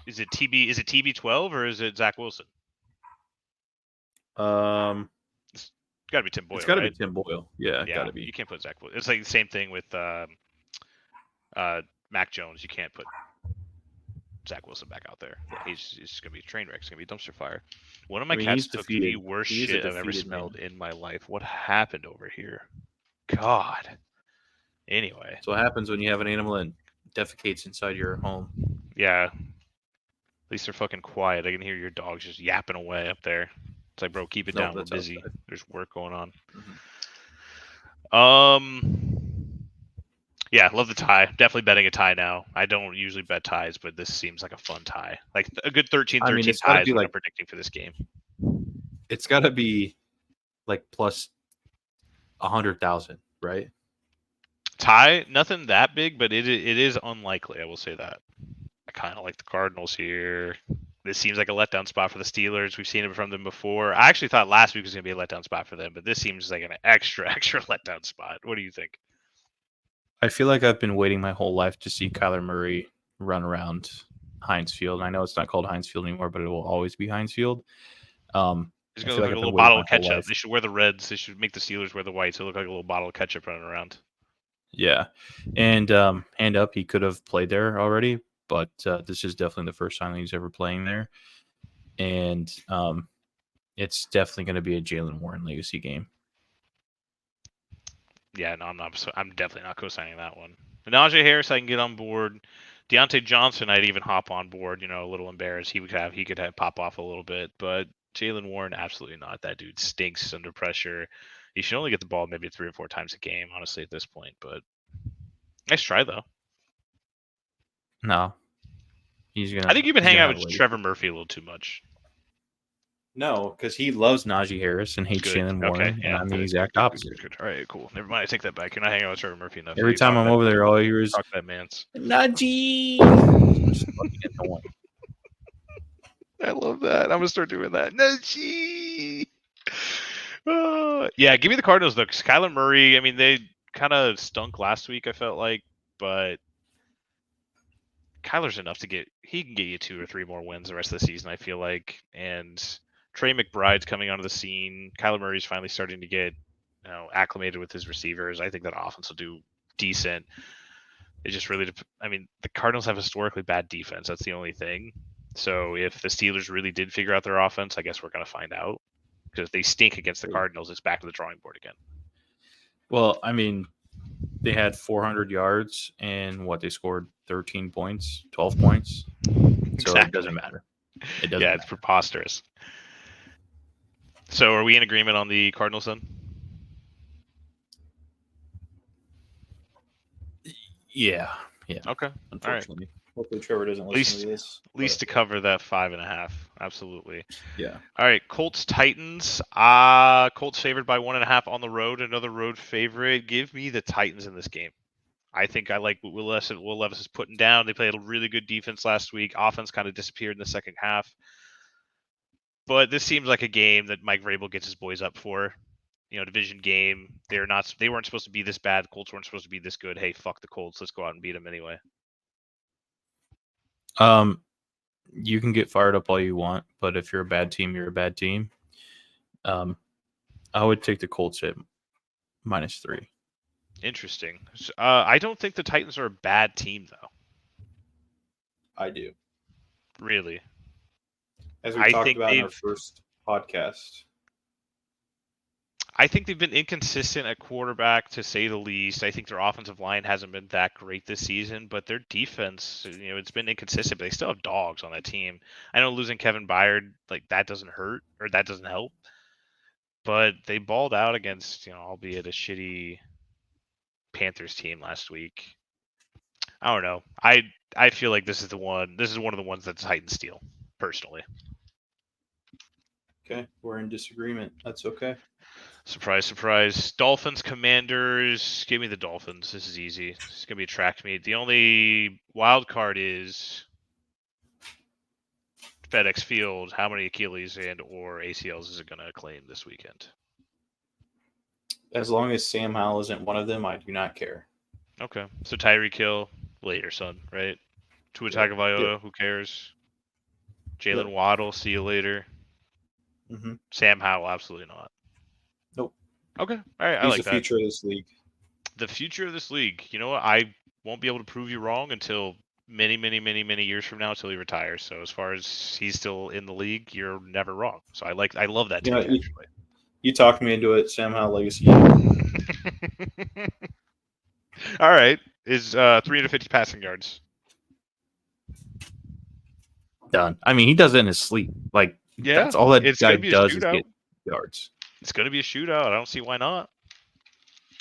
Is it TB12 or is it Zach Wilson? It's got to be Tim Boyle. It's got to right? be Tim Boyle. Yeah, got to be. You can't put Zach Wilson. It's like the same thing with Mac Jones. You can't put Zach Wilson back out there. He's going to be a train wreck. It's going to be a dumpster fire. One of my cats took the worst shit I've ever smelled in my life. What happened over here? God. Anyway. So what happens when you have an animal that defecates inside your home? Yeah. At least they're fucking quiet. I can hear your dogs just yapping away up there. It's like, bro, keep it down. We're busy. Outside. There's work going on. Mm-hmm. Yeah, love the tie. Definitely betting a tie now. I don't usually bet ties, but this seems like a fun tie. Like a good 13-13 tie is what I'm predicting for this game. It's got to be like plus 100,000, right? Tie, nothing that big, but it is unlikely. I will say that. I kind of like the Cardinals here. This seems like a letdown spot for the Steelers. We've seen it from them before. I actually thought last week was going to be a letdown spot for them, but this seems like an extra letdown spot. What do you think? I feel like I've been waiting my whole life to see Kyler Murray run around Heinz Field. I know it's not called Heinz Field anymore, but it will always be Heinz Field. He's going to look like a little bottle of ketchup. They should wear the reds. They should make the Steelers wear the whites. It'll look like a little bottle of ketchup running around. Yeah. And hand up, he could have played there already, but this is definitely the first time he's ever playing there. And it's definitely going to be a Jalen Warren legacy game. Yeah, no, I'm definitely not co-signing that one. Najee Harris, I can get on board. Deontay Johnson, I'd even hop on board. A little embarrassed. He could have pop off a little bit, but Jalen Warren, absolutely not. That dude stinks under pressure. He should only get the ball maybe 3 or 4 times a game, honestly, at this point. But nice try though. No, I think you've been hanging out with Trevor Murphy a little too much. No, because he loves Najee Harris and hates Jalen Warren, and I'm the exact opposite. Good. All right, cool. Never mind. I take that back. You're not hanging out with Trevor Murphy enough. Every time I'm over there, all I hear is talk that man's Najee. I love that. I'm gonna start doing that. Najee. Yeah, give me the Cardinals though. Because Kyler Murray. I mean, they kind of stunk last week. I felt like, but Kyler's enough to he can get you 2 or 3 more wins the rest of the season, I feel like. And Trey McBride's coming onto the scene. Kyler Murray's finally starting to get acclimated with his receivers. I think that offense will do decent. It just really, the Cardinals have historically bad defense. That's the only thing. So if the Steelers really did figure out their offense, I guess we're going to find out. Because if they stink against the Cardinals, it's back to the drawing board again. Well, I mean, they had 400 yards and they scored 13 points, 12 points. So Exactly. it doesn't matter. It doesn't Yeah, it's preposterous. So are we in agreement on the Cardinals then? Yeah. Okay. Unfortunately. Hopefully Trevor doesn't listen to this. At least to cover that 5.5. Absolutely. Yeah. All right, Colts Titans. Colts favored by 1.5 on the road. Another road favorite. Give me the Titans in this game. I think I like what Will Levis is putting down. They played a really good defense last week. Offense kind of disappeared in the second half. But this seems like a game that Mike Vrabel gets his boys up for. Division game. They weren't supposed to be this bad. The Colts weren't supposed to be this good. Hey, fuck the Colts. Let's go out and beat them anyway. You can get fired up all you want, but if you're a bad team, you're a bad team. I would take the Colts at -3. Interesting. I don't think the Titans are a bad team, though. I do. Really? As we talked about in our first podcast. I think they've been inconsistent at quarterback, to say the least. I think their offensive line hasn't been that great this season, but their defense, it's been inconsistent, but they still have dogs on that team. I know losing Kevin Byard, that doesn't hurt, or that doesn't help, but they balled out against, albeit a shitty Panthers team last week. I don't know. I feel like this is one of the ones that the Titans steal, personally. Okay, we're in disagreement. That's okay. Surprise, surprise. Dolphins, Commanders. Give me the Dolphins. This is easy. This is going to be a track meet. The only wild card is FedEx Field. How many Achilles and or ACLs is it going to claim this weekend? As long as Sam Howell isn't one of them, I do not care. Okay. So Tyreek Hill, later, son, right? Tua Tagovailoa, who cares? Jalen Waddle, see you later. Mm-hmm. Sam Howell, absolutely not. Nope. Okay. All right. I He's like the that. future of this league. The future of this league. You know what? I won't be able to prove you wrong until many, many, many, many years from now, until he retires. So as far as he's still in the league, you're never wrong. So I love that take, actually. You talked me into it. Sam Howell legacy. All right. Is 350 passing yards. Done. I mean, he does it in his sleep. That's all that guy does is get yards. It's going to be a shootout. I don't see why not.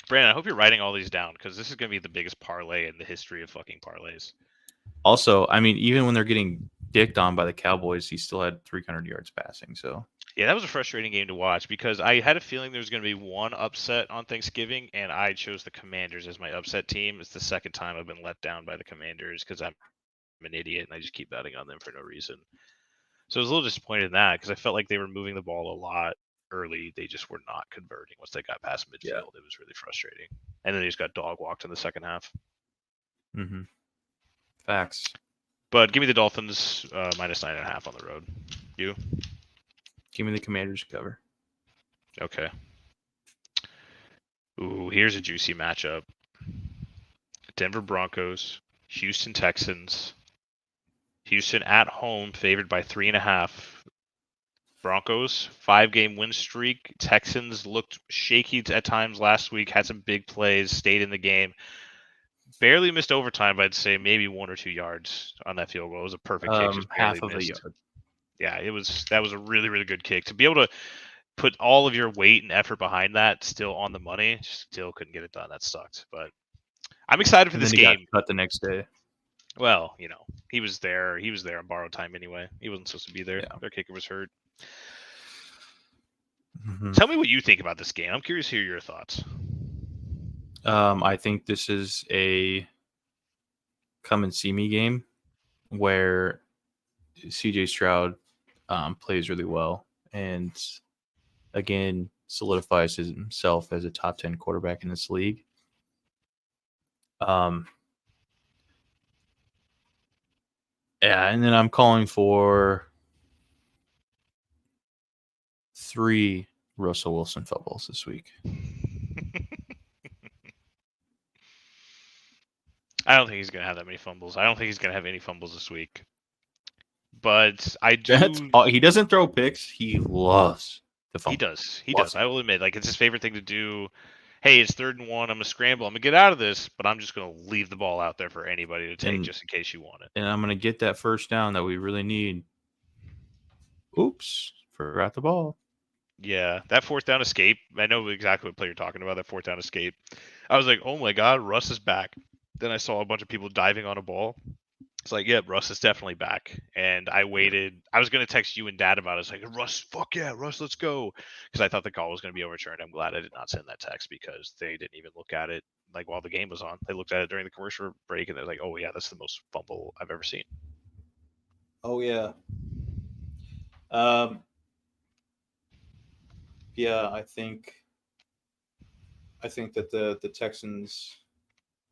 Brandon, I hope you're writing all these down, because this is going to be the biggest parlay in the history of fucking parlays. Also, I mean, even when they're getting dicked on by the Cowboys, he still had 300 yards passing. So yeah, that was a frustrating game to watch, because I had a feeling there was going to be one upset on Thanksgiving, and I chose the Commanders as my upset team. It's the second time I've been let down by the Commanders, because I'm an idiot and I just keep betting on them for no reason. So I was a little disappointed in that, because I felt like they were moving the ball a lot early. They just were not converting once they got past midfield. Yeah. It was really frustrating. And then they just got dog walked in the second half. Mm-hmm. Facts. But give me the Dolphins -9.5 on the road. You? Give me the Commanders cover. Okay. Ooh, here's a juicy matchup. Denver Broncos, Houston Texans. Houston at home, favored by 3.5. Broncos, 5-game win streak. Texans looked shaky at times last week, had some big plays, stayed in the game. Barely missed overtime, but I'd say maybe 1 or 2 yards on that field goal. It was a perfect kick. Just half of missed. a yard. Yeah, that was a really, really good kick. To be able to put all of your weight and effort behind that, still on the money, still couldn't get it done. That sucked. But I'm excited for this game. He got cut the next day. Well, he was there. He was there on borrowed time anyway. He wasn't supposed to be there. Yeah. Their kicker was hurt. Mm-hmm. Tell me what you think about this game. I'm curious to hear your thoughts. I think this is a come and see me game where CJ Stroud plays really well and again solidifies himself as a top 10 quarterback in this league. Yeah, and then I'm calling for 3 Russell Wilson fumbles this week. I don't think he's going to have that many fumbles. I don't think he's going to have any fumbles this week. but I That's do. he doesn't throw picks. He loves to He fumble. does. He Loves does. I will admit, like it's his favorite thing to do. Hey, it's 3rd and 1. I'm gonna scramble. I'm gonna get out of this, but I'm just gonna leave the ball out there for anybody to take, And- just in case you want it. And I'm gonna get that first down that we really need. Oops, forgot the ball. Yeah, that 4th down escape. I know exactly what play you're talking about. That 4th down escape. I was like, oh my god, Russ is back. Then I saw a bunch of people diving on a ball. It's like, yeah, Russ is definitely back. And I waited. I was going to text you and Dad about it. It's like, Russ, fuck yeah, Russ, let's go. Because I thought the call was going to be overturned. I'm glad I did not send that text because they didn't even look at it like while the game was on. They looked at it during the commercial break and they're like, oh yeah, that's the most fumble I've ever seen. Oh yeah. Yeah, I think that the Texans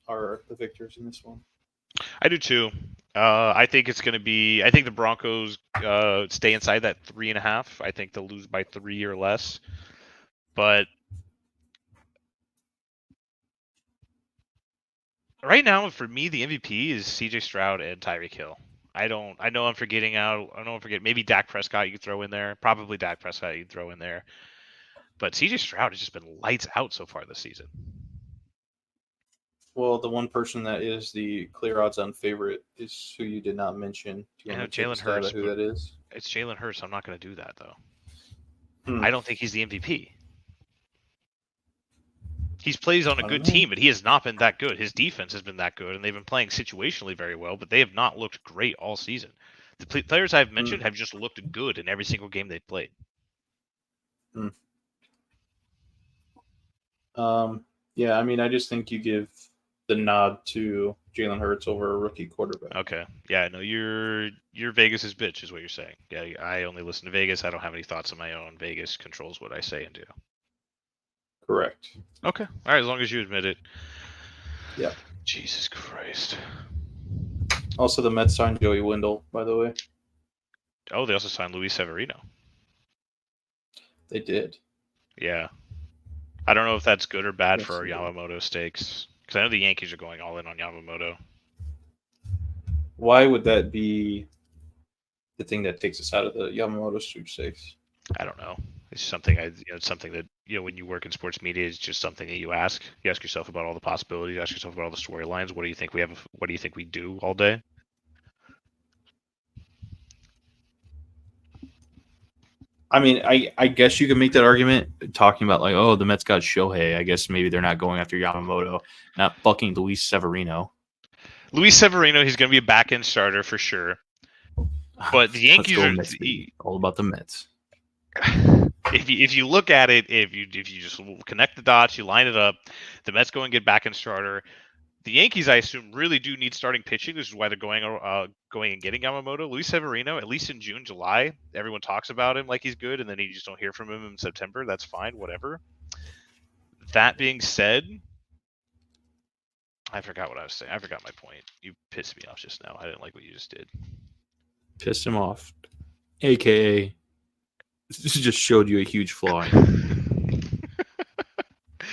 are the victors in this one. I do too. I think it's going to be. I think the Broncos stay inside that 3.5. I think they'll lose by 3 or less. But right now, for me, the MVP is C.J. Stroud and Tyreek Hill. I know I'm forgetting out. I know I'm forgetting. Maybe Dak Prescott you could throw in there. Probably Dak Prescott you could throw in there. But C.J. Stroud has just been lights out so far this season. Well, the one person that is the clear odds-on favorite is who you did not mention. Do you Yeah, want to take a Jalen stab Hurts, at who but that is? It's Jalen Hurts. I'm not going to do that though. Hmm. I don't think he's the MVP. He's plays on a I good don't know. team, but he has not been that good. His defense has been that good, and they've been playing situationally very well, but they have not looked great all season. The players I've mentioned have just looked good in every single game they've played. Yeah, I mean, I just think you give the nod to Jalen Hurts over a rookie quarterback. Okay. Yeah, no, you're Vegas's bitch is what you're saying. Yeah, I only listen to Vegas. I don't have any thoughts of my own. Vegas controls what I say and do. Correct. Okay. All right, as long as you admit it. Yeah. Jesus Christ. Also, the Mets signed Joey Wendell, by the way. Oh, they also signed Luis Severino. They did. Yeah. I don't know if that's good or bad Yes, for our they did. Yamamoto stakes. Because I know the Yankees are going all in on Yamamoto. Why would that be the thing that takes us out of the Yamamoto sweepstakes? I don't know. It's something it's something that when you work in sports media, it's just something that you ask. You ask yourself about all the possibilities. You ask yourself about all the storylines. What do you think we have? What do you think we do all day? I mean, I guess you could make that argument talking about like, oh, the Mets got Shohei. I guess maybe they're not going after Yamamoto, not fucking Luis Severino. Luis Severino, he's going to be a back end starter for sure. But the Yankees are Mets, all about the Mets. If you look at it, if you just connect the dots, you line it up, the Mets go and get back end starter. The Yankees, I assume, really do need starting pitching. This is why they're going and getting Yamamoto. Luis Severino, at least in June, July, everyone talks about him like he's good, and then you just don't hear from him in September. That's fine, whatever. That being said, I forgot what I was saying. I forgot my point. You pissed me off just now. I didn't like what you just did. Pissed him off. AKA, this just showed you a huge flaw.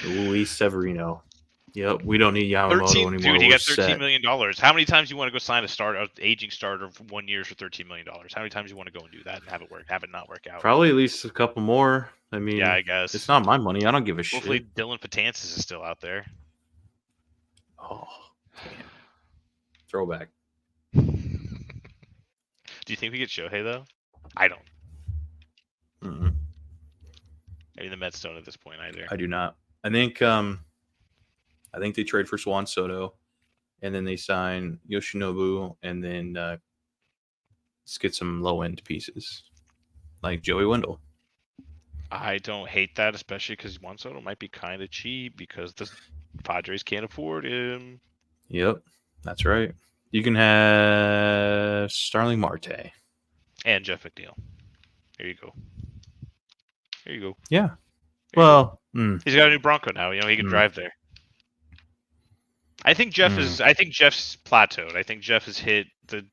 Luis Severino. Yep, we don't need Yamamoto anymore. Dude, he We're got $13 set. million. How many times do you want to go sign an aging starter for 1 year for $13 million? How many times do you want to go and do that and have it not work out? Probably at least a couple more. I mean, yeah, I guess it's not my money. I don't give a Hopefully shit. Dylan Patansis is still out there. Oh, damn. Throwback. Do you think we get Shohei though? I don't. Mm-mm. I mean, the Mets don't at this point either. I do not. I think they trade for Juan Soto, and then they sign Yoshinobu, and then let's get some low end pieces like Joey Wendell. I don't hate that, especially because Juan Soto might be kind of cheap because the Padres can't afford him. Yep, that's right. You can have Starling Marte and Jeff McNeil. There you go. Yeah. There well, he's got a new Bronco now. He can drive there. I think Jeff is. I think Jeff's plateaued. I think Jeff has hit the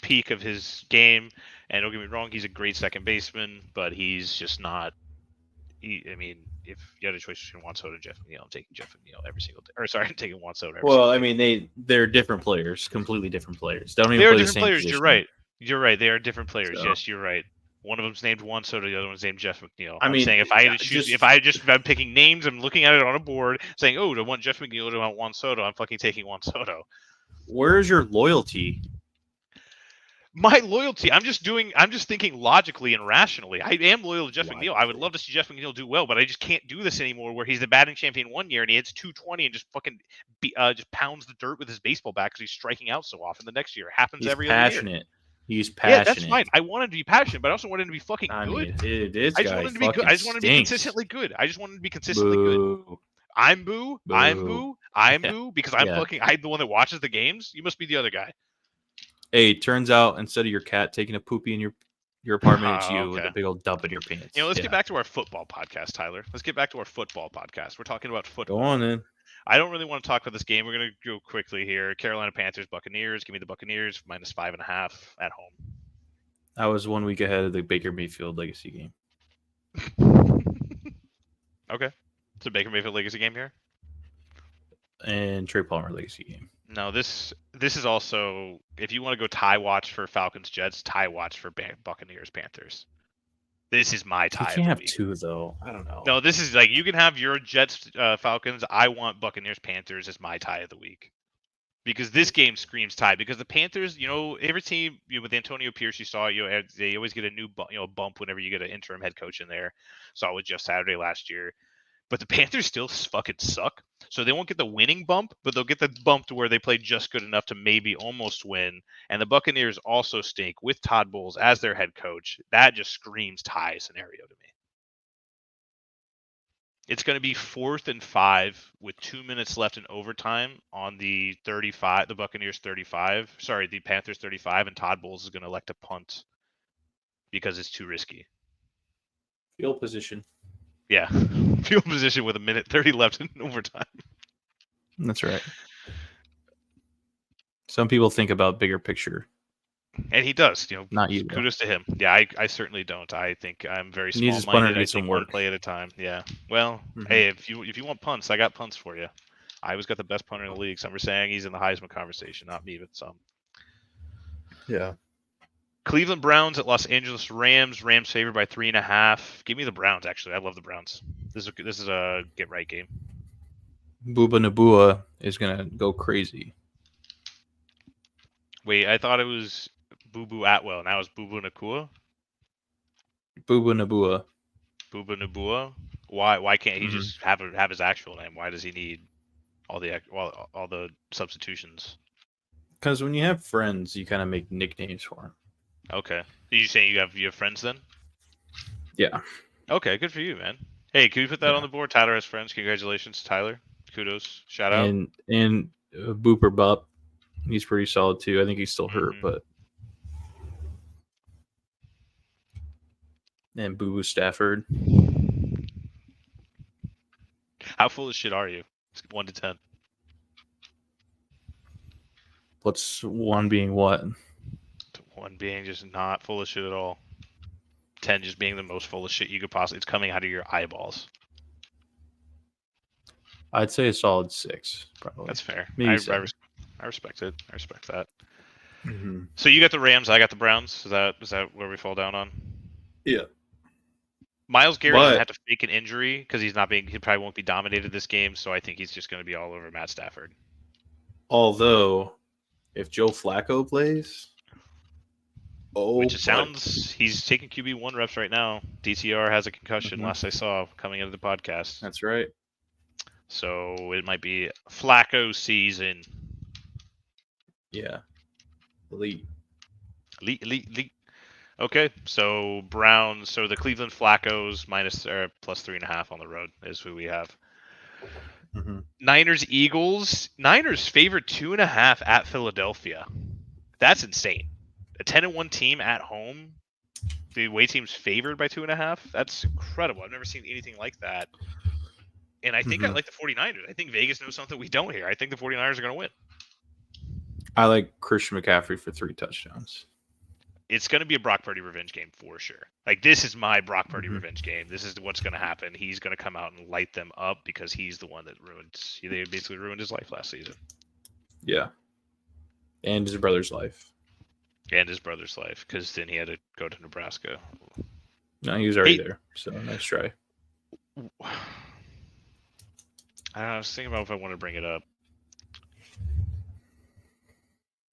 peak of his game. And don't get me wrong, he's a great second baseman, but he's just not. I mean, if you had a choice between Juan Soto and Jeff McNeil, I'm taking Jeff McNeil every single day. Or sorry, I'm taking Juan Soto. Well, I mean, they're different players, completely different players. They don't even They're play different the same players. position. You're right. You're right. They are different players. So, Yes, you're right. One of them's named Juan Soto. The other one's named Jeff McNeil. I I'm mean, saying if I had to choose, just if I'm picking names, I'm looking at it on a board, saying, "Oh, do I want Jeff McNeil? Or do I want Juan Soto?" I'm fucking taking Juan Soto. where's your loyalty? My loyalty. I'm just thinking logically and rationally. I am loyal to Jeff McNeil. I would love to see Jeff McNeil do well, but I just can't do this anymore. Where he's the batting champion one year and he hits 220 and just fucking just pounds the dirt with his baseball bat because he's striking out so often. The next year it happens He's every other year. passionate. He's Yeah, that's passionate. fine. I want him to be passionate, but I also want him to be fucking I good. mean, this I just guy want him to be good. fucking I just want him to be stinks. consistently good. I just want him to be consistently good. Boo. I'm boo. I'm boo. I'm Yeah. boo because I'm Yeah. fucking. I'm the one that watches the games. You must be the other guy. Hey, turns out instead of your cat taking a poopy in your apartment, it's Oh, you with okay. a big old dump in your pants. You know, let's Yeah. get back to our football podcast, Tyler. Let's get back to our football podcast. We're talking about football. Go on then. I don't really want to talk about this game. We're going to go quickly here. Carolina Panthers, Buccaneers. Give me the Buccaneers minus 5.5 at home. I was 1 week ahead of the Baker Mayfield legacy game. Okay. It's a Baker Mayfield legacy game here. And Trey Palmer legacy game. No, this is also, if you want to go tie watch for Falcons Jets, tie watch for Buccaneers Panthers. This is my tie. You can't have two though. I don't know. No, this is like you can have your Jets Falcons. I want Buccaneers Panthers as my tie of the week. Because this game screams tie. Because the Panthers, you know, every team with Antonio Pierce, you saw, they always get a new bump whenever you get an interim head coach in there. Saw it with Jeff Saturday last year. But the Panthers still fucking suck. So they won't get the winning bump, but they'll get the bump to where they play just good enough to maybe almost win. And the Buccaneers also stink with Todd Bowles as their head coach. That just screams tie scenario to me. It's going to be 4th and 5 with 2 minutes left in overtime on the 35, the Buccaneers 35. Sorry, the Panthers 35, and Todd Bowles is going to elect a punt because it's too risky. Field position. Yeah, field position with 1:30 left in overtime. That's right. Some people think about bigger picture. And he does, Not you. Kudos to him. Yeah, I certainly don't. I think I'm very He needs his punter small-minded. to I do some take one work. play at a time. Yeah. Well, hey, if you want punts, I got punts for you. I always got the best punter in the league. Some are saying he's in the Heisman conversation, not me, but some. Yeah. Cleveland Browns at Los Angeles Rams. Rams favored by 3.5. Give me the Browns. Actually, I love the Browns. This is a get right game. Booba Nabua is gonna go crazy. Wait, I thought it was Boo Boo Atwell. Now it's Boo Boo Nakua. Booba Nabua. Boo Boo Nabua. Why can't he just have his actual name? Why does he need all the substitutions? Because when you have friends, you kind of make nicknames for them. Okay. Are you saying you have Friends then? Yeah. Okay, good for you, man. Hey, can we put that on the board? Tyler has friends. Congratulations, Tyler. Kudos. Shout out. And Booper Bup, he's pretty solid too. I think he's still hurt, but. And Boo Boo Stafford. How full of shit are you? 1 to 10. What's 1 being what? 1 being just not full of shit at all. 10 just being the most full of shit you could possibly. It's coming out of your eyeballs. I'd say a solid 6, probably. That's fair. Maybe I respect it. I respect that. Mm-hmm. So you got the Rams. I got the Browns. Is that where we fall down on? Yeah. Myles Garrett doesn't have to fake an injury because he probably won't be dominated this game. So I think he's just going to be all over Matt Stafford. Although, if Joe Flacco plays, which it sounds he's taking QB1 reps right now. DTR has a concussion last I saw coming into the podcast. That's right. So it might be Flacco season. Yeah. Elite. Okay, so Browns. So the Cleveland Flaccos plus 3.5 on the road is who we have. Mm-hmm. Niners Eagles. Niners favored 2.5 at Philadelphia. That's insane. A 10-1 team at home. The away team's favored by 2.5. That's incredible. I've never seen anything like that. And I think I like the 49ers. I think Vegas knows something we don't here. I think the 49ers are going to win. I like Christian McCaffrey for 3 touchdowns. It's going to be a Brock Purdy revenge game for sure. Like, this is my Brock Purdy revenge game. This is what's going to happen. He's going to come out and light them up because he's the one that they basically ruined his life last season. Yeah. And his brother's life. And his brother's life, because then he had to go to Nebraska. No, he was already Hey. there. So nice try. I was thinking about if I want to bring it up.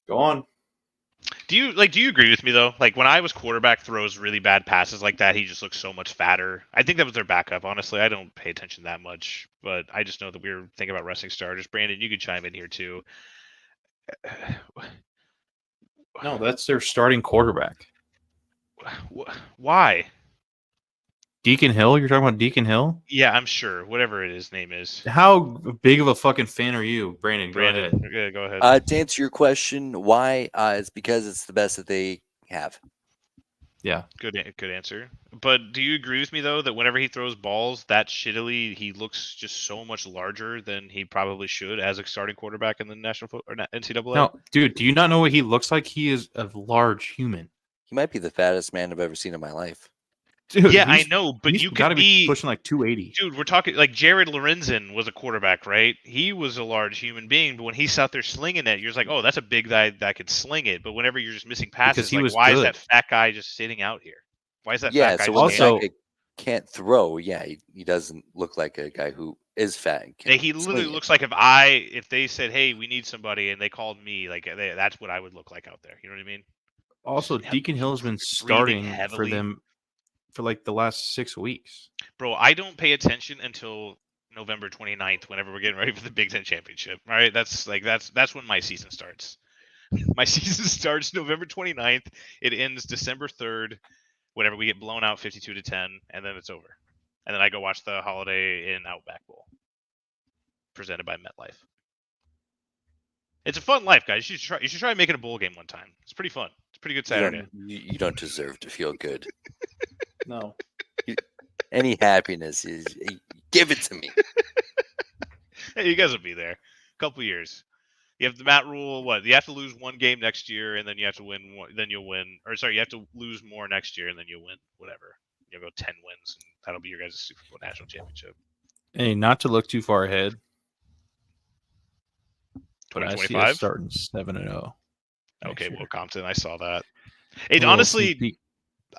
Go on. Do you agree with me though? Like when Iowa's quarterback throws really bad passes like that, he just looks so much fatter. I think that was their backup. Honestly, I don't pay attention that much, but I just know that we were thinking about resting starters. Brandon, you could chime in here too. No, that's their starting quarterback. Why? Deacon Hill? You're talking about Deacon Hill? Yeah, I'm sure. Whatever his name is. How big of a fucking fan are you, Brandon? Go Brandon, ahead. yeah, go ahead. To answer your question, why? It's because it's the best that they have. Yeah. Good answer. But do you agree with me though that whenever he throws balls that shittily, he looks just so much larger than he probably should as a starting quarterback in the NCAA? No, dude, do you not know what he looks like? He is a large human. He might be the fattest man I've ever seen in my life. Dude, yeah, I know, but he's you got could to be pushing like 280. Dude, we're talking like Jared Lorenzen was a quarterback, right? He was a large human being, but when he's out there slinging it, you're just like, oh, that's a big guy that could sling it. But whenever you're just missing passes, he like, was why is good. that fat guy just sitting out here? Why is that Yeah, fat guy so just when standing the out guy can't throw, yeah, he doesn't look like a guy who is fat and can he literally swing it. looks like if they said, hey, we need somebody, and they called me, like that's what I would look like out there. You know what I mean? Also, Just Deacon Hill has been breathing starting for heavily. them for like the last 6 weeks. Bro, I don't pay attention until November 29th, whenever we're getting ready for the Big Ten Championship. All right, that's when my season starts. My season starts November 29th. It ends December 3rd, whenever we get blown out 52-10, and then it's over. And then I go watch the Holiday Inn Outback Bowl, presented by MetLife. It's a fun life, guys. You should try making a bowl game one time. It's pretty fun. It's a pretty good Saturday. You don't deserve to feel good. No. Any happiness is give it to me. Hey, you guys will be there. A couple years. You have the Matt Rule. What? You have to lose one game next year, and then you have to win one. Then you'll win. Or sorry, you have to lose more next year, and then you'll win. Whatever. You'll go 10 wins, and that'll be your guys' Super Bowl national championship. Hey, not to look too far ahead, but I see us 2025. starting 7-0. Okay, year. Will Compton. I saw that. A It little honestly, sneak peek.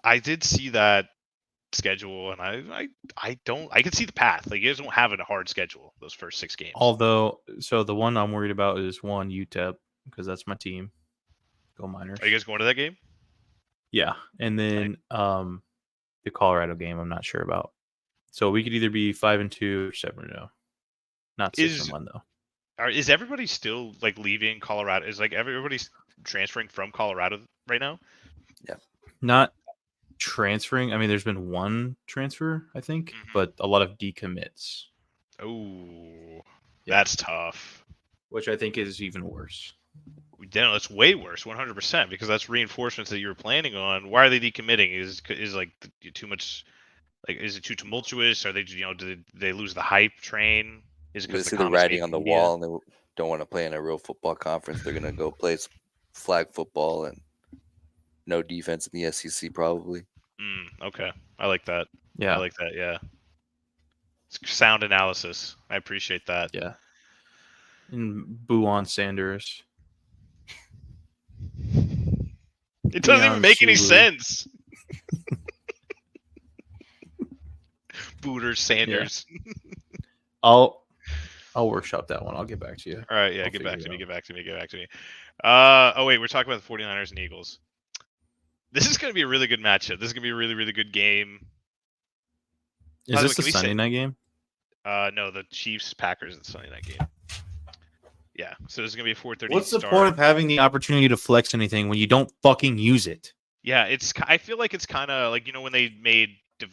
I did see that schedule, and I can see the path. Like you guys don't have a hard schedule those first 6 games. Although, so the one I'm worried about is one UTEP because that's my team. Go Miners. Are you guys going to that game? Yeah, and then the Colorado game I'm not sure about. So we could either be 5-2 or 7-0. Not 6-1 though. Is everybody still like leaving Colorado? Is like everybody's transferring from Colorado right now? Yeah. Not transferring. I mean, there's been one transfer, I think, but a lot of decommits. Oh, that's tough. Which I think is even worse. That's way worse, 100%, because that's reinforcements that you were planning on. Why are they decommitting? Is like too much? Like, is it too tumultuous? Are they, do they lose the hype train? Is it because they're riding on the wall and they don't want to play in a real football conference? They're gonna go play flag football and no defense in the SEC probably. Okay, I like that. Yeah, I like that. Yeah, it's sound analysis. I appreciate that. Yeah, and boo on Sanders. It doesn't even make any sense. Booter Sanders. Yeah. I'll workshop that one. I'll get back to you. All right, yeah, I'll get back to me. out. Wait, we're talking about the 49ers and Eagles. This is going to be a really good matchup. This is going to be a really, really good game. Is this the Sunday night game? No, the Chiefs-Packers is the Sunday night game. Yeah, so this is going to be a 4:30 What's the start. point of having the opportunity to flex anything when you don't fucking use it? Yeah, I feel like it's kind of like, when they made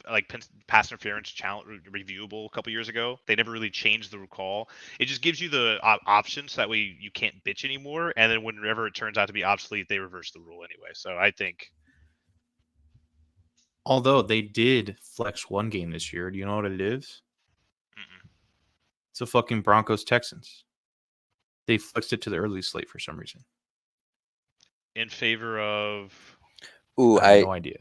like pass interference challenge reviewable a couple years ago, they never really changed the call. It just gives you the options, so that way you can't bitch anymore, and then whenever it turns out to be obsolete, they reverse the rule anyway. So I think, although they did flex one game this year, do you know what it is? It's the fucking Broncos Texans. They flexed it to the early slate for some reason. In favor of? Ooh, I have no idea.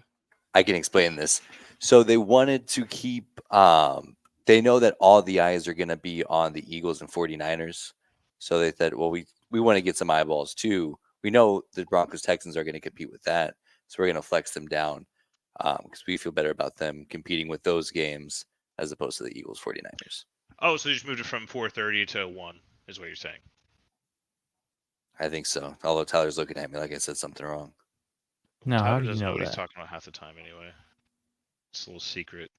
I can explain this. So they wanted to keep they know that all the eyes are going to be on the Eagles and 49ers. So they said, well, we want to get some eyeballs too. we know the Broncos Texans are going to compete with that, so we're going to flex them down because we feel better about them competing with those games as opposed to the Eagles 49ers. Oh, so you just moved it from 4:30 to 1, is what you're saying. I think so. Although Tyler's looking at me like I said something wrong. No, how Tyler do you doesn't know know what he's that? talking about half the time anyway. It's a little secret.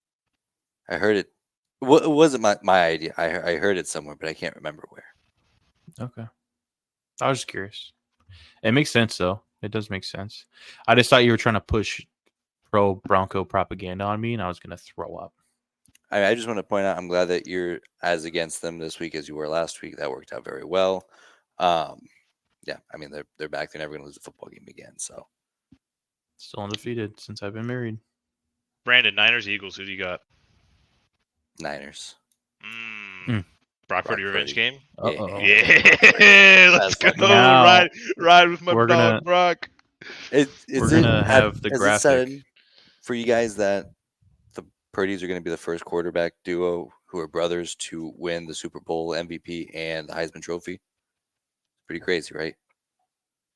I heard it. It wasn't my idea. I heard it somewhere, but I can't remember where. Okay. I was just curious. It makes sense, though. It does make sense. I just thought you were trying to push pro Bronco propaganda on me, and I was going to throw up. I just want to point out, I'm glad that you're as against them this week as you were last week. That worked out very well. Yeah, I mean they're back. They're never going to lose a football game again. So Still undefeated since I've been married. Brandon, Niners, Eagles. Who do you got? Niners. Brock Purdy Brock revenge Purdy. game. Uh-oh. Yeah, let's go. Now, Ride with my we're dog, gonna- Brock. We're gonna have the has it graphic. said for you guys that the Purdy's are going to be the first quarterback duo who are brothers to win the Super Bowl MVP and the Heisman Trophy? Pretty crazy, right?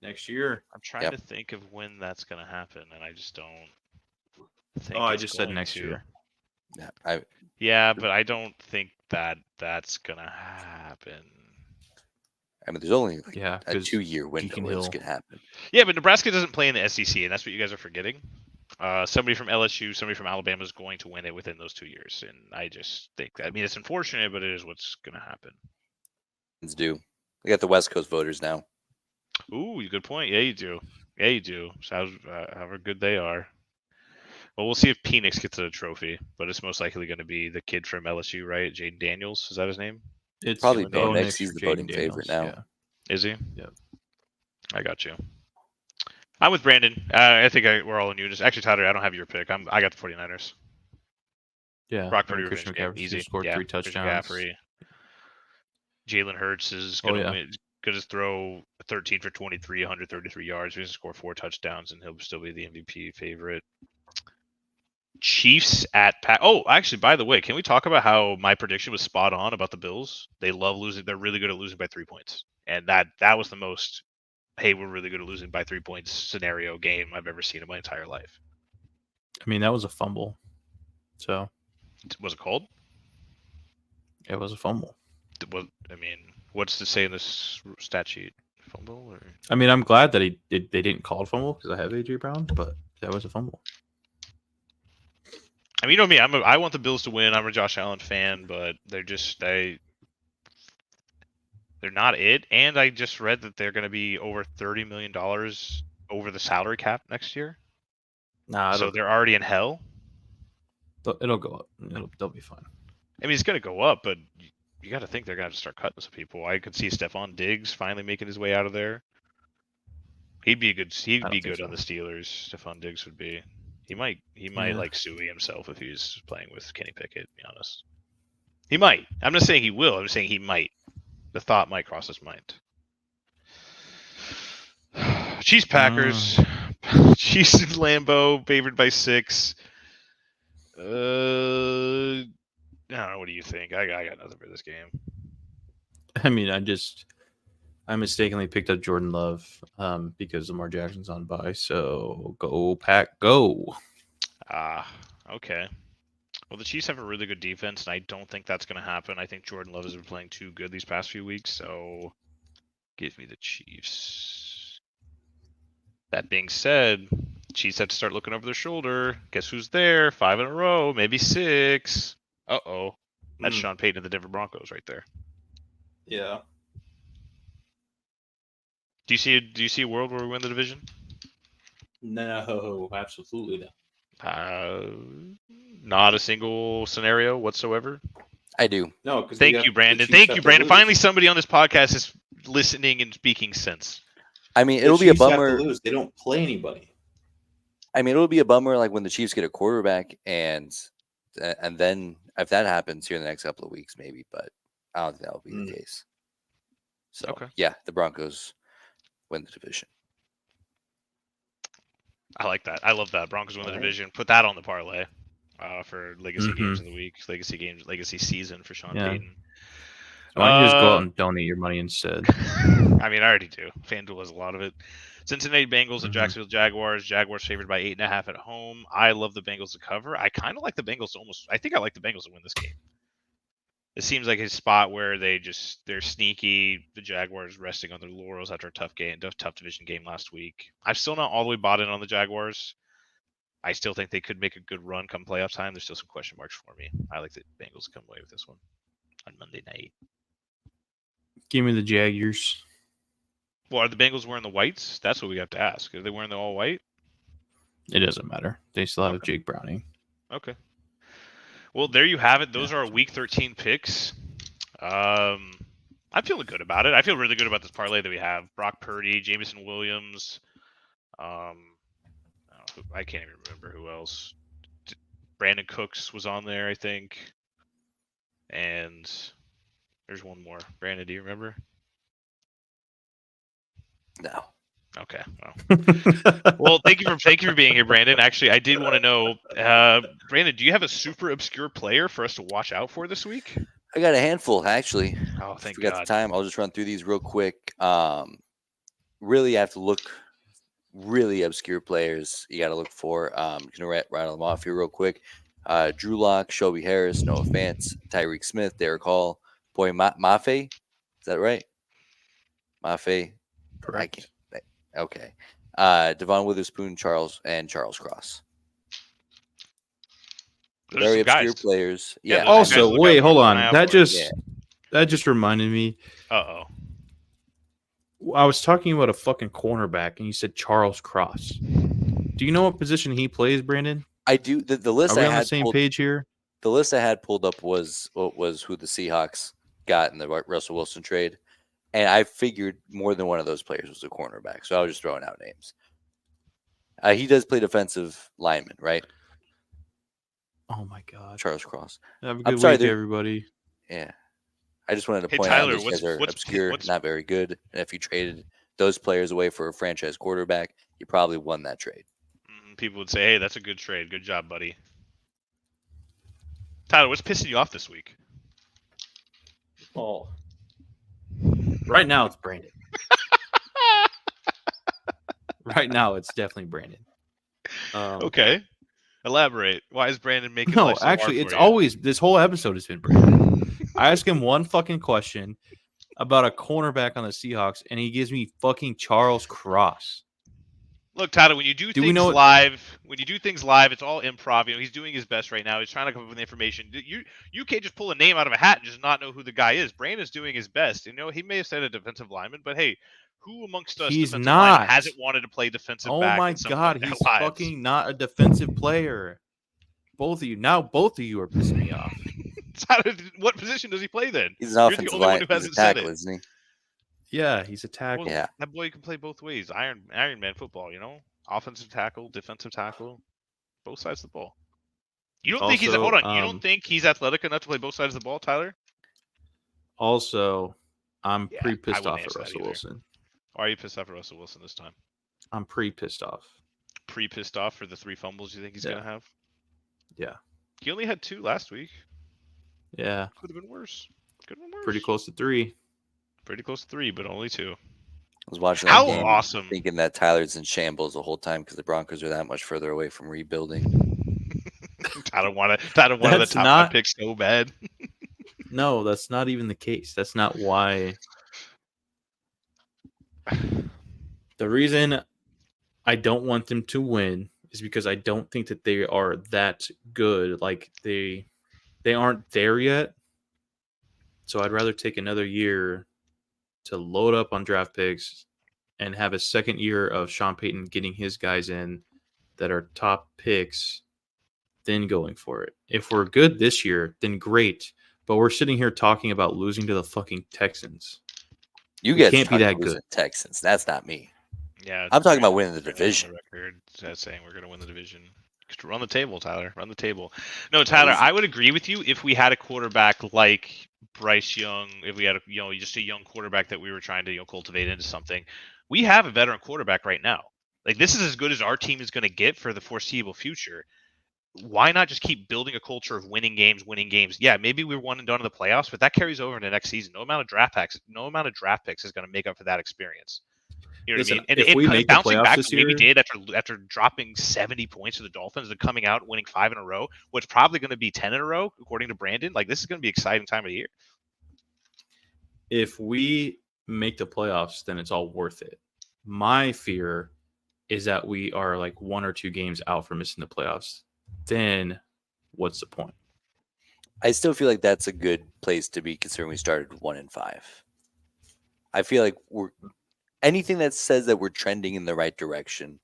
Next year. I'm trying to think of when that's gonna happen, and I just don't think. I it's just said going next to. year. Yeah, Yeah, but I don't think that's gonna happen. I mean, there's only like Yeah, a 'cause 2-year window Deacon where this Hill- could happen. Yeah, but Nebraska doesn't play in the SEC, and that's what you guys are forgetting. Somebody from LSU, somebody from Alabama is going to win it within those 2 years, and I just think that. I mean, it's unfortunate, but it is what's gonna happen. It's due. We got the West Coast voters now. Ooh, good point. Yeah, you do. Yeah, you do. So however good they are. Well, we'll see if Penix gets a trophy, but it's most likely going to be the kid from LSU, right? Jaden Daniels. Is that his name? It's Probably Bo Nix. Nix He's for the Jaden voting favorite Daniels, now. Yeah. Is he? Yep. I got you. I'm with Brandon. I think we're all in unison. Actually, Tyler, I don't have your pick. I got the 49ers. Yeah. Brock and Purdy Christian revenge game. McCaffrey Easy. scored Yeah. 3 Christian touchdowns. McCaffrey. Jalen Hurts is Oh, going to yeah. win. Going to throw 13 for 23, 133 yards. He's going to score 4 touchdowns, and he'll still be the MVP favorite. Chiefs at Pack. Oh, actually, by the way, can we talk about how my prediction was spot on about the Bills? They love losing. They're really good at losing by 3 points, and that was the most. Hey, we're really good at losing by 3 points scenario game I've ever seen in my entire life. I mean, that was a fumble. So Was it called? it was a fumble. I mean, what's to say in this stat sheet? Fumble or? I mean, I'm glad that they didn't call it fumble because I have AJ Brown, but that was a fumble. I mean, you know me. I want the Bills to win. I'm a Josh Allen fan, but they're not it. And I just read that they're going to be over $30 million over the salary cap next year. Nah, So they're already in hell. it'll go up. They'll be fine. I mean, it's going to go up, but you got to think they're going to have to start cutting some people. I could see Stephon Diggs finally making his way out of there. He'd be good think on the so. Steelers. Stephon Diggs would be. He might Yeah. like Suey himself if he's playing with Kenny Pickett, to be honest. He might. I'm not saying he will. I'm saying he might. The thought might cross his mind. Chiefs Packers. Chiefs in Lambeau, favored by 6. I don't know. What do you think? I got nothing for this game. I mean, I mistakenly picked up Jordan Love because Lamar Jackson's on bye. So go Pack, go. Okay. Well, the Chiefs have a really good defense, and I don't think that's going to happen. I think Jordan Love has been playing too good these past few weeks, so give me the Chiefs. That being said, Chiefs have to start looking over their shoulder. Guess who's there? 5 in a row, maybe 6. Uh-oh. That's Sean Payton and the Denver Broncos right there. Yeah. Do you see a world where we win the division? No, absolutely not. Not a single scenario whatsoever. I do. No, because Thank you, Brandon. Finally, somebody on this podcast is listening and speaking sense. I mean, it'll be a bummer. Have to lose. They don't play anybody. I mean, it'll be a bummer like when the Chiefs get a quarterback and then if that happens here in the next couple of weeks, maybe, but I don't think that'll be the case. So Okay. Yeah, the Broncos win the division. I like that. I love that. Broncos win the division. Put that on the parlay for legacy games of the week, legacy season for Sean Payton. Why don't you just go out and donate your money instead? I mean, I already do. FanDuel has a lot of it. Cincinnati Bengals and Jacksonville Jaguars. Jaguars favored by 8.5 at home. I love the Bengals to cover. I kind of like the Bengals to almost. I think I like the Bengals to win this game. It seems like a spot where they're sneaky. The Jaguars resting on their laurels after a tough division game last week. I'm still not all the way bought in on the Jaguars. I still think they could make a good run come playoff time. There's still some question marks for me. I like the Bengals to come away with this one on Monday night. Give me the Jaguars. Well, are the Bengals wearing the whites? That's what we have to ask. Are they wearing the all white? It doesn't matter. They still have Jake Browning. Okay. Well, there you have it. Those are our Week 13 picks. I'm feeling good about it. I feel really good about this parlay that we have. Brock Purdy, Jameson Williams. I can't even remember who else. Brandon Cooks was on there, I think. And there's one more. Brandon, do you remember? No. Okay. Well, thank you for being here, Brandon. Actually, I did want to know, Brandon, do you have a super obscure player for us to watch out for this week? I got a handful, actually. Oh, thank If we got God. the time, I'll just run through these real quick. Really have to look really obscure players you got to look for. You can rattle them off here real quick. Drew Lock, Shelby Harris, Noah Fant, Tyreek Smith, Derek Hall, Boy Mafe. Is that right? Mafe. Correct. Okay. Devon Witherspoon, Charles Cross. Those Very are some obscure guys. players. Yeah, Yeah. those are guys to Also, look wait, out for, hold keep on. an eye out That for. just reminded me. Uh-oh. I was talking about a fucking cornerback, and you said Charles Cross. Do you know what position he plays, Brandon? I do. The list Are we I on had the same pulled, page here? The list I had pulled up was who the Seahawks got in the Russell Wilson trade, and I figured more than one of those players was a cornerback. So I was just throwing out names. He does play defensive lineman, right? Oh my God. Charles Cross. Have a good week, everybody. Yeah. I just wanted to Hey, point Tyler, out those guys are obscure, not very good. And if you traded those players away for a franchise quarterback, you probably won that trade. People would say, hey, that's a good trade. Good job, buddy. Tyler, what's pissing you off this week? Oh. Right now, it's Brandon. Right now, it's definitely Brandon. Okay. Elaborate. Why is Brandon making No, life so actually, hard it's for you? always this whole episode has been Brandon. I ask him one fucking question about a cornerback on the Seahawks, and he gives me fucking Charles Cross. Look, Tyler, when you do things live, it's all improv. You know, he's doing his best right now. He's trying to come up with information. You can't just pull a name out of a hat and just not know who the guy is. Brandon's doing his best. You know, he may have said a defensive lineman, but hey, who amongst us He's defensive not. lineman hasn't wanted to play defensive back? Oh my God, he's fucking not a defensive player. Both of you are pissing me off. What position does he play then? He's an offensive lineman. He's a tackle, isn't he? Yeah, he's a tackle. Well, yeah, that boy can play both ways. Iron Man football, you know, offensive tackle, defensive tackle, both sides of the ball. You don't think he's You don't think he's athletic enough to play both sides of the ball, Tyler? Also, I'm pretty pissed off at Russell Wilson. Why are you pissed off at Russell Wilson this time? I'm pretty pissed off. Pissed off for the 3 fumbles you think he's gonna have? Yeah. He only had 2 last week. Yeah. Could have been worse. Pretty close to 3. Pretty close to 3, but only 2. I was watching that game awesome. Thinking that Tyler's in shambles the whole time because the Broncos are that much further away from rebuilding. Tyler wanted the top 5 picks so bad. No, that's not even the case. That's not why. The reason I don't want them to win is because I don't think that they are that good. Like they aren't there yet. So I'd rather take another year to load up on draft picks and have a second year of Sean Payton getting his guys in that are top picks, then going for it. If we're good this year, then great. But we're sitting here talking about losing to the fucking Texans. You guys can't be that good. Texans. That's not me. Yeah, I'm talking about winning the division. Record saying we're going to win the division. Run the table, Tyler. Run the table. No, Tyler, I would agree with you if we had a quarterback like Bryce Young. If we had just a young quarterback that we were trying to cultivate into something. We have a veteran quarterback right now. Like this is as good as our team is going to get for the foreseeable future. why not just keep building a culture of winning games? Yeah, maybe we're one and done in the playoffs, but that carries over into next season. No amount of draft picks is going to make up for that experience. You know Listen, what I mean? And if we make the bouncing playoffs back this the way we year- did after dropping 70 points to the Dolphins and coming out and winning 5 in a row, what's probably going to be 10 in a row, according to Brandon. Like, this is going to be an exciting time of the year. If we make the playoffs, then it's all worth it. My fear is that we are like 1 or 2 games out from missing the playoffs. Then what's the point? I still feel like that's a good place to be considering we started 1-5. I feel like anything that says that we're trending in the right direction,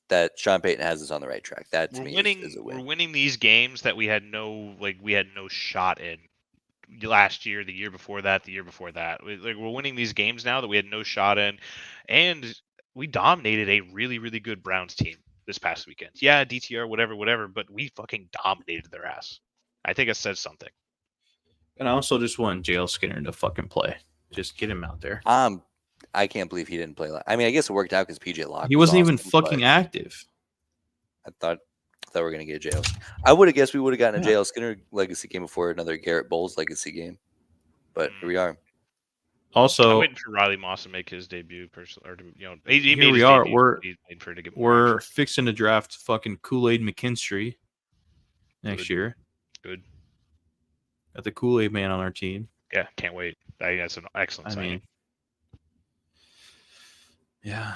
that Sean Payton has us on the right track. That to me is a win. We're winning these games that we had no shot in last year, the year before that, the year before that. We're winning these games now that we had no shot in, and we dominated a really, really good Browns team this past weekend. Yeah, DTR, whatever, but we fucking dominated their ass. I think it says something. And I also just want JL Skinner to fucking play. Just get him out there. I can't believe he didn't play. I mean, I guess it worked out because PJ Locke. He wasn't awesome, even fucking active. I thought we were gonna get a JL. I would have guessed we would have gotten a JL Skinner legacy game before another Garrett Bowles legacy game, but here we are. Also, I'm waiting for Riley Moss to make his debut. He here made we his are. debut. We're fixing to draft fucking Kool-Aid McKinstry next year. Good. Got the Kool-Aid man on our team. Yeah, can't wait. That's an excellent signing. Yeah.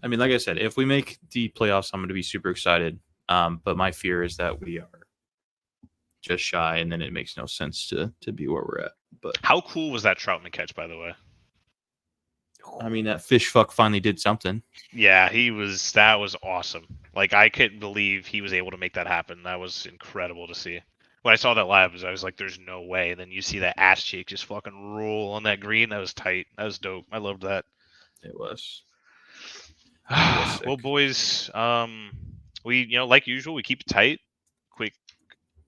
I mean, like I said, if we make the playoffs, I'm going to be super excited. But my fear is that we are just shy, and then it makes no sense to be where we're at. But how cool was that Troutman catch, by the way? I mean, that fish fuck finally did something. Yeah, that was awesome. Like, I couldn't believe he was able to make that happen. That was incredible to see. When I saw that live, I was like, there's no way. And then you see that ass cheek just fucking roll on that green. That was tight. That was dope. I loved that. It was. Well, boys, we, like usual, we keep it tight. Quick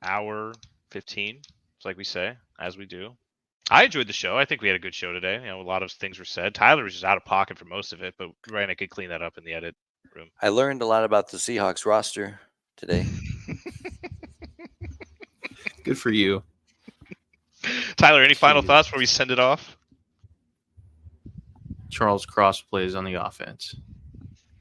hour 15. It's like we say, as we do. I enjoyed the show. I think we had a good show today. A lot of things were said. Tyler was just out of pocket for most of it, but Ryan could clean that up in the edit room. I learned a lot about the Seahawks roster today. Good for you. Tyler, any final thoughts before we send it off? Charles Cross plays on the offense.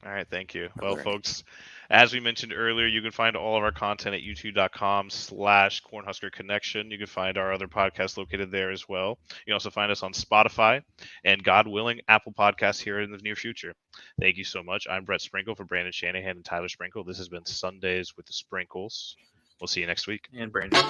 All right, thank you. Well, folks, as we mentioned earlier, you can find all of our content at youtube.com/Cornhusker Connection. You can find our other podcasts located there as well. You can also find us on Spotify and, God willing, Apple Podcasts here in the near future. Thank you so much. I'm Brett Sprinkle for Brandon Shanahan and Tyler Sprinkle. This has been Sundays with the Sprinkles. We'll see you next week. And Brandon.